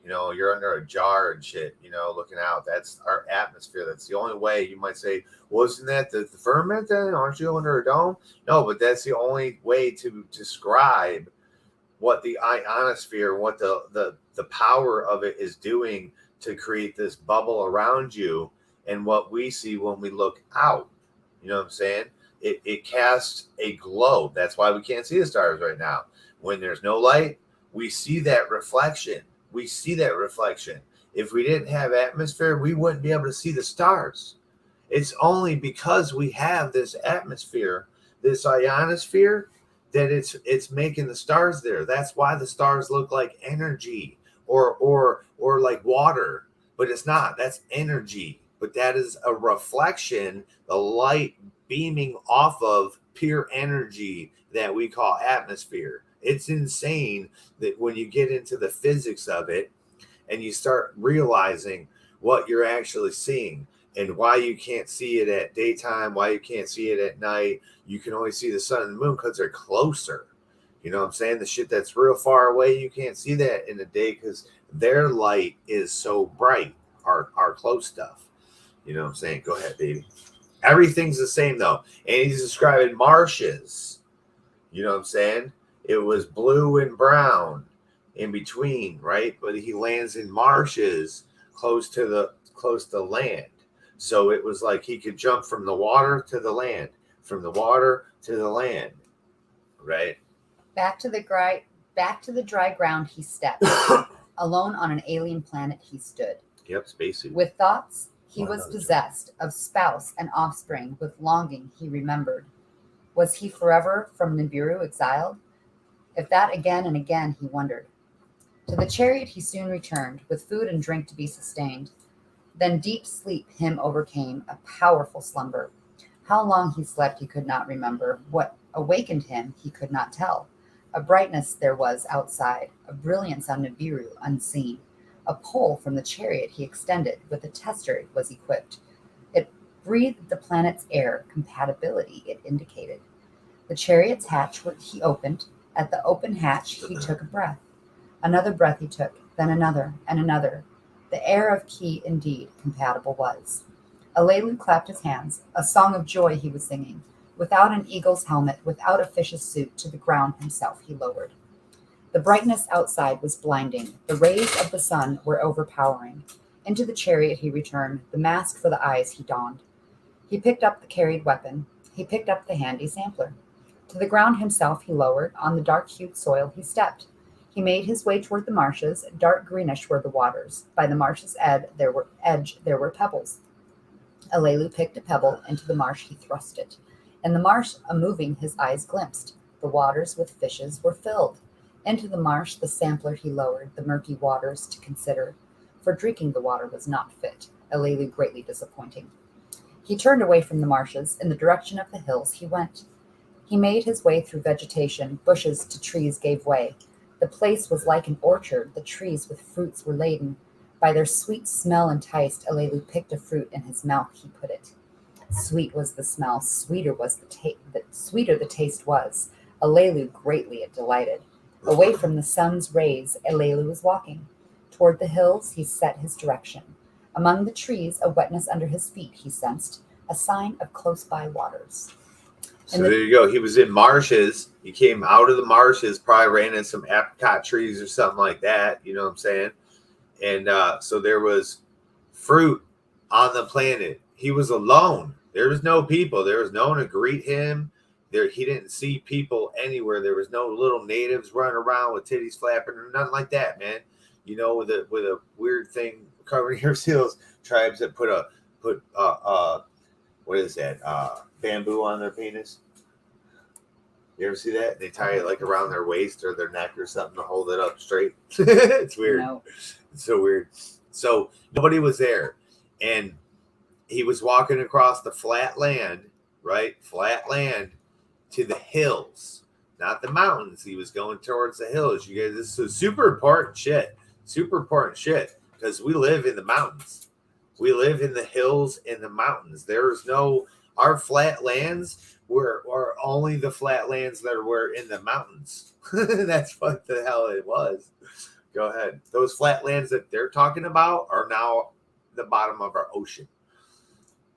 You know, you're under a jar and shit, you know, looking out. That's our atmosphere. That's the only way. You might say, well, isn't that the firmament then? Aren't you under a dome? No, but that's the only way to describe what the ionosphere, what the power of it is doing to create this bubble around you, and what we see when we look out. You know what I'm saying? It casts a glow. That's why we can't see the stars right now. When there's no light, we see that reflection. We see that reflection. If we didn't have atmosphere, we wouldn't be able to see the stars. It's only because we have this atmosphere, this ionosphere, that it's making the stars there. That's why the stars look like energy or like water, but it's not. That's energy. But that is a reflection, the light beaming off of pure energy that we call atmosphere. It's insane that when you get into the physics of it and you start realizing what you're actually seeing and why you can't see it at daytime, why you can't see it at night. You can only see the sun and the moon because they're closer. You know what I'm saying? The shit that's real far away, you can't see that in the day because their light is so bright, our close stuff. You know what I'm saying? Go ahead, baby. Everything's the same, though. And he's describing marshes. You know what I'm saying? It was blue and brown in between, right? But he lands in marshes close to land. So it was like he could jump from the water to the land, from the water to the land, right? Back to the dry ground he stepped. Alone on an alien planet he stood. Yep, spacesuit. With thoughts he was possessed of spouse and offspring. With longing he remembered. Was he forever from Nibiru exiled? If that again and again he wondered. To the chariot he soon returned, with food and drink to be sustained. Then deep sleep him overcame, a powerful slumber. How long he slept he could not remember. What awakened him he could not tell. A brightness there was outside, a brilliance on Nibiru unseen. A pole from the chariot he extended, with a tester it was equipped. It breathed the planet's air, compatibility it indicated. The chariot's hatch he opened. At the open hatch he took a breath. Another breath he took, then another, and another. The air of key indeed compatible was. Alelu clapped his hands. A song of joy he was singing. Without an eagle's helmet, without a fish's suit, to the ground himself he lowered. The brightness outside was blinding. The rays of the sun were overpowering. Into the chariot he returned. The mask for the eyes he donned. He picked up the carried weapon. He picked up the handy sampler. To the ground himself he lowered. On the dark-hued soil he stepped. He made his way toward the marshes. Dark greenish were the waters. By the marsh's edge there were pebbles. Alelu picked a pebble. Into the marsh he thrust it. In the marsh, a-moving, his eyes glimpsed. The waters with fishes were filled. Into the marsh the sampler he lowered, the murky waters to consider. For drinking the water was not fit, Alelu greatly disappointing. He turned away from the marshes. In the direction of the hills he went. He made his way through vegetation. Bushes to trees gave way. The place was like an orchard. The trees with fruits were laden. By their sweet smell enticed, Alelu picked a fruit. In his mouth he put it. Sweet was the smell, sweeter the taste was. Alelu greatly it delighted. Away from the sun's rays, Alelu was walking. Toward the hills he set his direction. Among the trees, a wetness under his feet he sensed, a sign of close-by waters. So there you go. He was in marshes. He came out of the marshes, probably ran in some apricot trees or something like that. You know what I'm saying? And so there was fruit on the planet. He was alone. There was no people. There was no one to greet him. He didn't see people anywhere. There was no little natives running around with titties flapping or nothing like that, man. with a weird thing covering your seals. Tribes that put what is that? Bamboo on their penis. You ever see that? They tie it like around their waist or their neck or something to hold it up straight. It's weird. No. It's so weird. So nobody was there, and he was walking across the flat land, right? Flat land to the hills, not the mountains. He was going towards the hills. You guys, this is super important shit. Super important shit, because we live in the mountains. We live in the hills and the mountains. There's no, our flat lands were only the flat lands that were in the mountains. That's what the hell it was. Go ahead. Those flat lands that they're talking about are now the bottom of our ocean.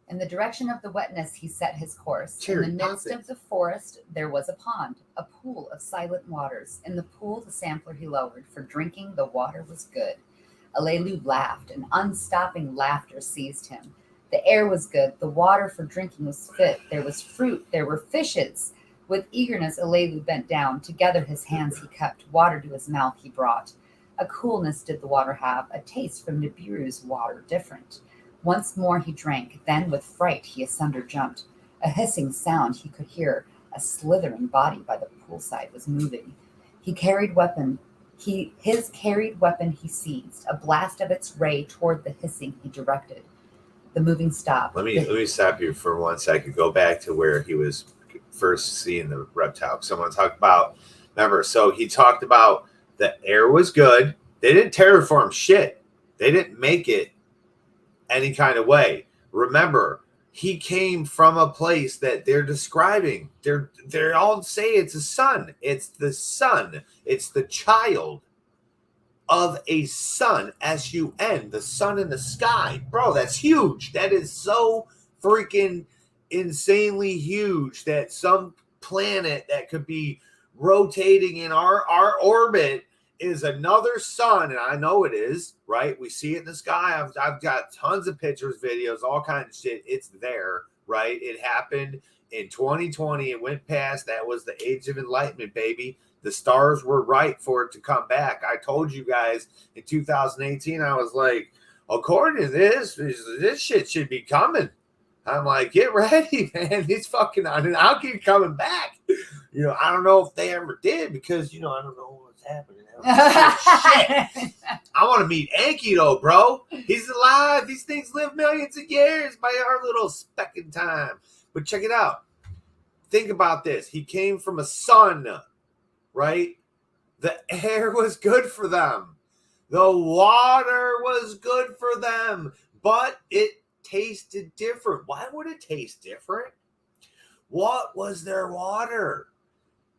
In the direction of the wetness, he set his course. Cherry in the midst poppin'. of the forest, there was a pond, a pool of silent waters. In the pool, the sampler he lowered. For drinking, the water was good. Alelu laughed. An unstopping laughter seized him. The air was good. The water for drinking was fit. There was fruit. There were fishes. With eagerness, Alelu bent down. Together his hands he cupped. Water to his mouth he brought. A coolness did the water have, a taste from Nibiru's water different. Once more he drank, then with fright he asunder jumped. A hissing sound he could hear, a slithering body by the poolside was moving. His carried weapon he seized, a blast of its ray toward the hissing he directed. The moving stopped. Let me stop you for 1 second. Go back to where he was first seeing the reptile. Someone talked about, remember, so he talked about the air was good. They didn't terraform shit. They didn't make it any kind of way. Remember, he came from a place that they're describing. They all say it's a sun. It's the sun. It's the child of a sun. S-U-N. The sun in the sky. Bro, that's huge. That is so freaking insanely huge that some planet that could be rotating in our orbit is another sun, and I know it is, right? We see it in the sky. I've got tons of pictures, videos, all kinds of shit. It's there, right? It happened in 2020. It went past. That was the age of enlightenment, baby. The stars were right for it to come back. I told you guys in 2018, I was like, according to this shit should be coming. I'm like, get ready, man. It's fucking on, and I'll keep coming back. I don't know if they ever did, because, I don't know what's happening. Shit. I want to meet Anki, though, bro. He's alive. These things live millions of years by our little speck in time. But check it out. Think about this. He came from a sun, right? The air was good for them. The water was good for them. But it tasted different. Why would it taste different? What was their water?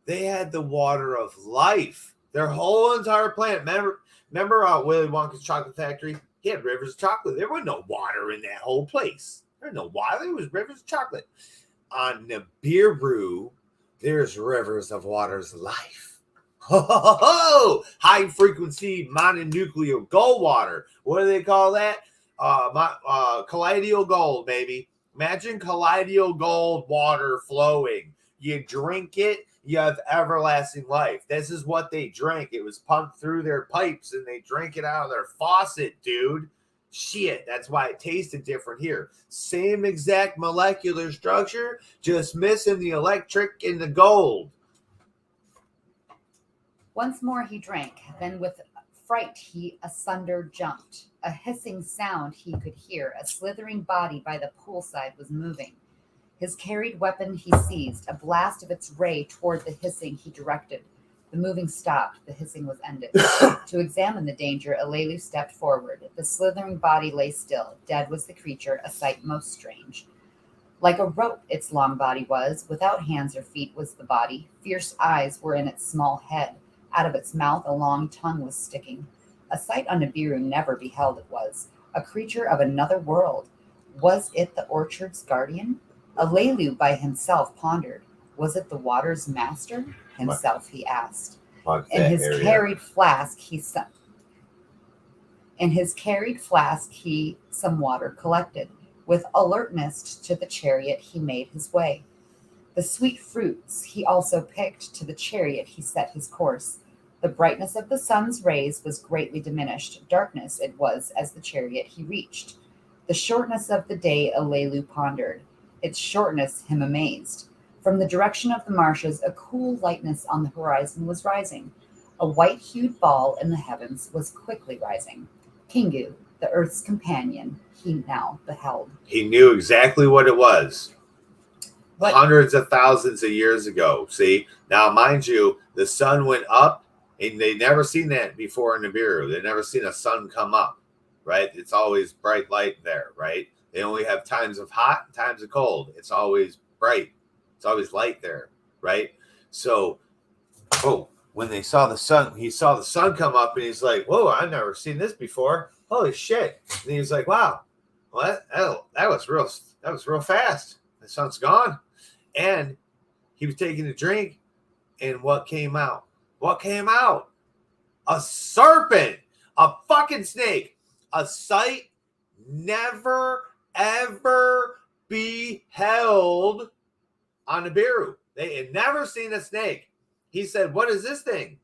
They had the water of life. Their whole entire planet. Remember Willy Wonka's chocolate factory? He had rivers of chocolate. There was no water in that whole place. There was no water. There was rivers of chocolate. On Nibiru, there's rivers of water's life. High frequency mononuclear gold water. What do they call that? Colloidal gold, baby. Imagine colloidal gold water flowing. You drink it, you have everlasting life. This is what they drank. It was pumped through their pipes, and they drank it out of their faucet, dude. Shit, that's why it tasted different here. Same exact molecular structure, just missing the electric and the gold. Once more he drank, then with fright he asunder jumped. A hissing sound he could hear. A slithering body by the poolside was moving. His carried weapon he seized. A blast of its ray toward the hissing he directed. The moving stopped. The hissing was ended. To examine the danger, Alelu stepped forward. The slithering body lay still. Dead was the creature, a sight most strange. Like a rope its long body was. Without hands or feet was the body. Fierce eyes were in its small head. Out of its mouth a long tongue was sticking. A sight on Nibiru never beheld it was. A creature of another world. Was it the orchard's guardian? Alelu by himself pondered. Was it the water's master? Himself he asked. In his carried flask he some water collected. With alertness to the chariot he made his way. The sweet fruits he also picked. To the chariot he set his course. The brightness of the sun's rays was greatly diminished. Darkness it was as the chariot he reached. The shortness of the day Alelu pondered. Its shortness him amazed. From the direction of the marshes, a cool lightness on the horizon was rising. A white-hued ball in the heavens was quickly rising. Kingu, the earth's companion, he now beheld. He knew exactly what it was. What? Hundreds of thousands of years ago. See, now mind you, the sun went up, and they never seen that before in Nibiru. They never seen a sun come up, right? It's always bright light there, right? They only have times of hot and times of cold. It's always bright. It's always light there, right? So, when they saw the sun, he saw the sun come up, and he's like, "Whoa, I've never seen this before. Holy shit!" And he's like, "Wow, well, that was real. That was real fast. The sun's gone." And he was taking a drink, and what came out? What came out? A serpent, a fucking snake, a sight never ever beheld on Nibiru. They had never seen a snake. He said, "What is this thing?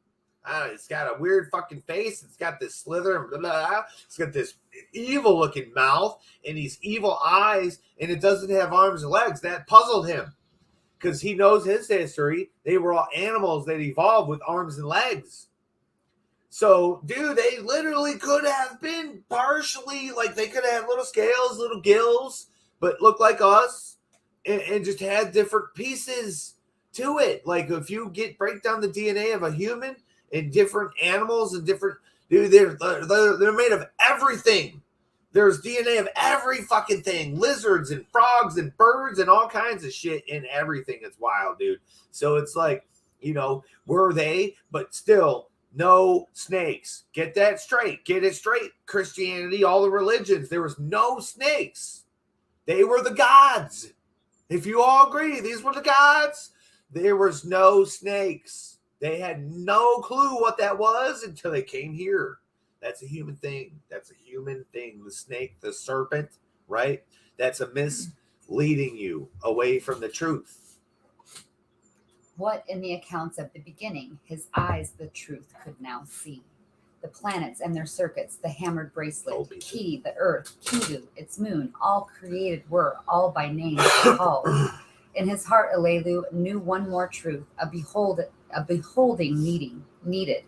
It's got a weird fucking face. It's got this slither and blah, blah, blah. It's got this evil looking mouth and these evil eyes, and it doesn't have arms and legs." That puzzled him because he knows his history. They were all animals that evolved with arms and legs. So, dude, they literally could have been partially, like, they could have little scales, little gills, but look like us and just had different pieces to it. Like, if you break down the DNA of a human and different animals and different, dude, they're made of everything. There's DNA of every fucking thing, lizards and frogs and birds and all kinds of shit in everything. It's wild, dude. So it's like, were they, but still no snakes. Get that straight. Get it straight. Christianity, all the religions, there was no snakes. They were the gods. If you all agree, these were the gods. There was no snakes. They had no clue what that was until they came here. That's a human thing. That's a human thing. The snake, the serpent, right? That's a misleading you away from the truth. What in the accounts of the beginning, his eyes the truth could now see. The planets and their circuits, the hammered bracelet, key, the earth, Kingu, its moon, all created were, all by name called. In his heart, Alelu knew one more truth, a beholding needed.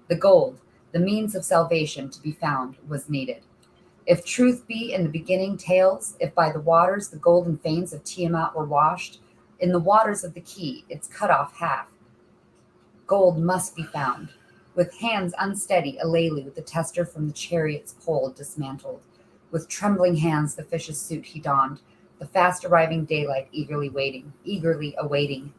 The gold, the means of salvation to be found, was needed. If truth be in the beginning tales, if by the waters the golden fanes of Tiamat were washed, in the waters of the key, its cut off half, gold must be found. With hands unsteady, Alelu, the tester from the chariot's pole, dismantled. With trembling hands, the fish's suit he donned, the fast arriving daylight eagerly awaiting.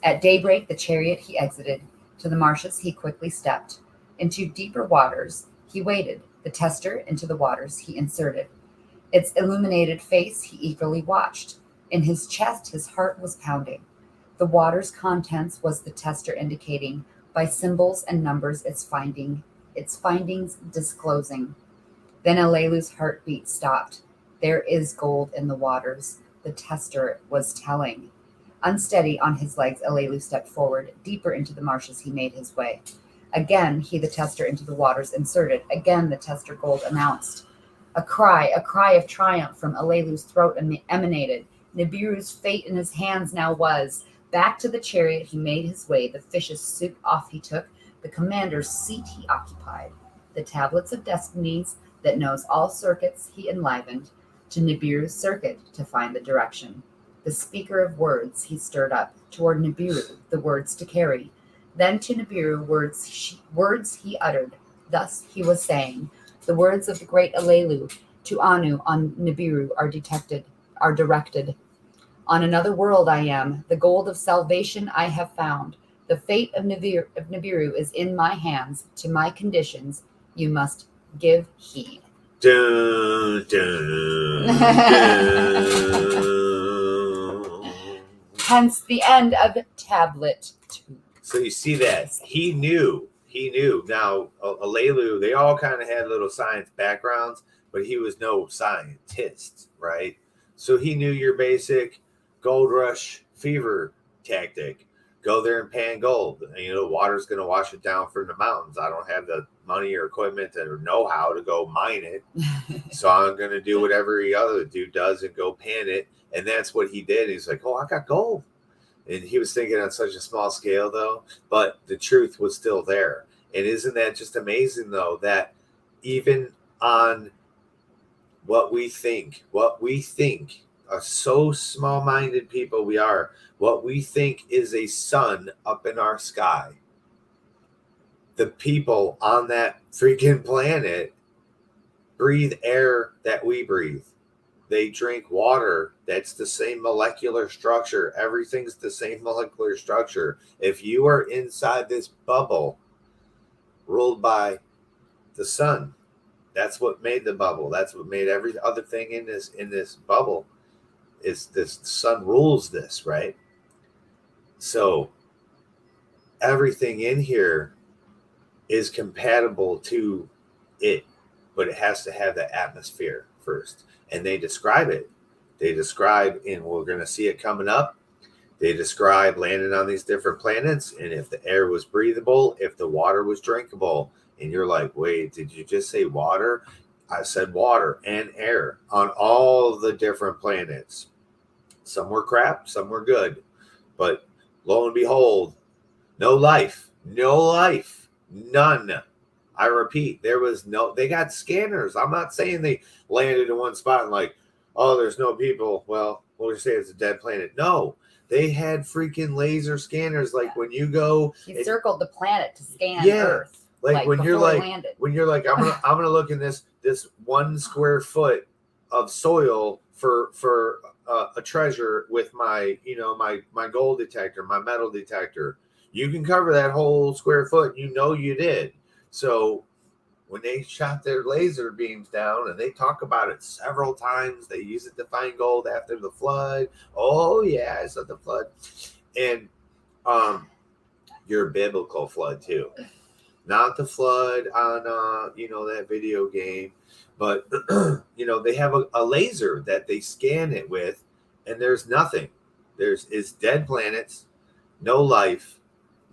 At daybreak, the chariot he exited. To the marshes he quickly stepped. Into deeper waters he waded. The tester into the waters he inserted. Its illuminated face he eagerly watched. In his chest his heart was pounding. The water's contents was the tester indicating, by symbols and numbers its findings disclosing. Then Alelu's heartbeat stopped. There is gold in the waters, the tester was telling. Unsteady on his legs, Alelu stepped forward. Deeper into the marshes he made his way. Again he the tester into the waters inserted. Again the tester gold announced. A cry of triumph from Alelu's throat emanated. Nibiru's fate in his hands now was. Back to the chariot he made his way. The fish's suit off he took. The commander's seat he occupied. The tablets of destinies that knows all circuits he enlivened. To Nibiru's circuit to find the direction. The speaker of words he stirred up. Toward Nibiru the words to carry. Then to Nibiru words he uttered. Thus he was saying, the words of the great Alelu to Anu on Nibiru are directed. On another world I am. The gold of salvation I have found. The fate of Nibiru is in my hands. To my conditions you must give heed. Dun, dun, dun. Hence the end of Tablet 2. So you see that. He knew. Now, Alelu, they all kind of had little science backgrounds, but he was no scientist, right? So he knew your basic gold rush fever tactic. go there and pan gold. You know, water's going to wash it down from the mountains. I don't have the money or equipment or know-how to go mine it. So I'm going to do what every other dude does and go pan it. And that's what he did. He's like, oh, I got gold. And he was thinking on such a small scale, though. But the truth was still there. And isn't that just amazing, though, that even on what we think are so small-minded people we are, what we think is a sun up in our sky, the people on that freaking planet breathe air that we breathe. They drink water that's the same molecular structure. Everything's the same molecular structure. If you are inside this bubble ruled by the sun, that's what made the bubble. That's what made every other thing in this bubble. Is this sun rules this, right? So everything in here is compatible to it, but it has to have that atmosphere first. And they describe it. They describe, and we're going to see it coming up. They describe landing on these different planets, and if the air was breathable, if the water was drinkable. And you're like, wait, did you just say water? I said water and air on all the different planets. Some were crap, some were good. But lo and behold, no life, none. I repeat, there was no, they got scanners. I'm not saying they landed in one spot and like, oh, there's no people. Well, we'll just say it's a dead planet. No, they had freaking laser scanners. Like when you go. He circled the planet to scan Earth. Like when you're like, I'm gonna look in this 1 square foot of soil for a treasure with my gold detector, my metal detector. You can cover that whole square foot. You did. So when they shot their laser beams down, and they talk about it several times, they use it to find gold after the flood. Oh yeah, it's at the flood, and your biblical flood too, not the flood on that video game, but they have a laser that they scan it with, and there's nothing. It's dead planets, no life,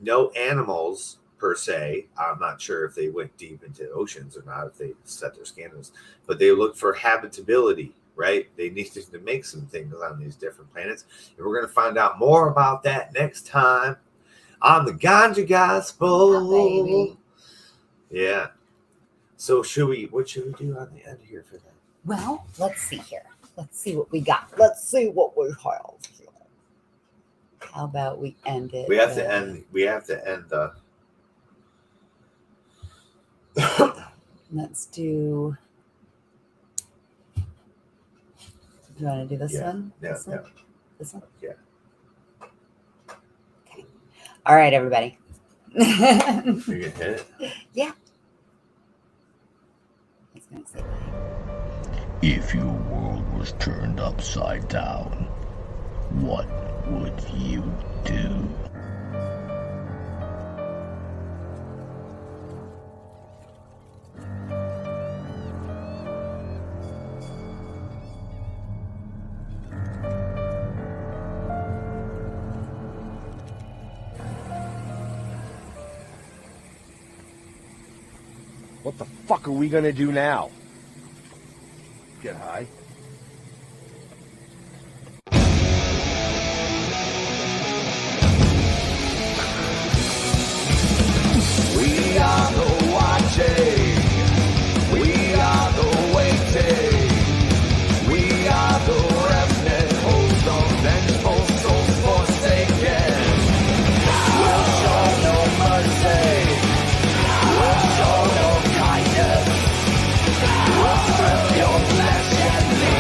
no animals per se. I'm not sure if they went deep into oceans or not, if they set their scanners, but they look for habitability, right? They needed to make some things on these different planets. And we're going to find out more about that next time on the Ganja Gospel. Yeah. So what should we do on the end here for that? Well, let's see here. Let's see what we got. Let's see what we have here. How about we end it? We have to end the Let's do. Do you want to do this one? Yeah. This one? This one? Yeah. Okay. All right, everybody. You can hit it? Yeah. I was going to say bye. If your world was turned upside down, what would you do? What the fuck are we gonna do now? Get high? We are the watching. We are the waiting. We are the remnant. Hold on, vengeful souls forsaken. We'll show no mercy. We'll show no kindness. We'll strip your flesh and leave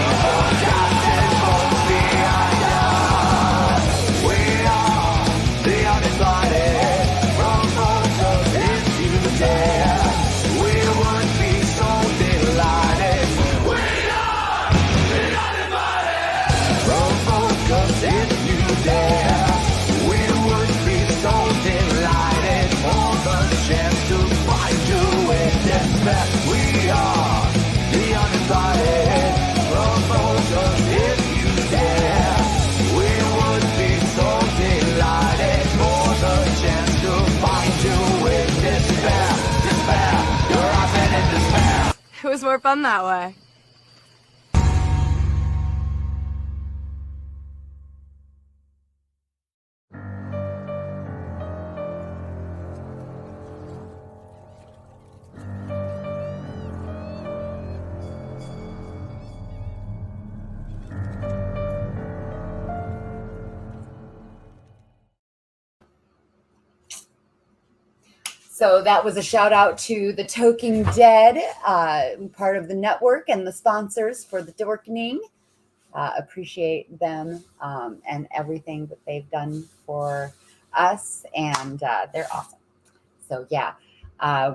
more fun that way. So that was a shout out to the Toking Dead, part of the network and the sponsors for the Dorkening. Appreciate them and everything that they've done for us, and they're awesome. So yeah,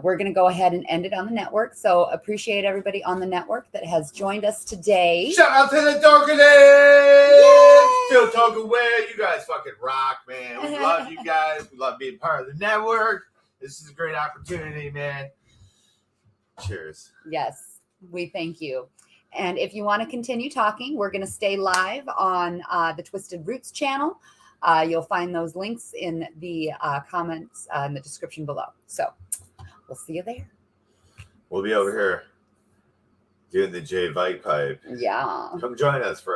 we're going to go ahead and end it on the network. So appreciate everybody on the network that has joined us today. Shout out to the Dorkening! Still talking away. You guys fucking rock, man. We love you guys. We love being part of the network. This is a great opportunity, man. Cheers. Yes, we thank you. And if you want to continue talking, we're going to stay live on the TwizTD RootZ channel. You'll find those links in the comments in the description below. So we'll see you there. We'll be over here doing the J Vike pipe. Yeah. Come join us for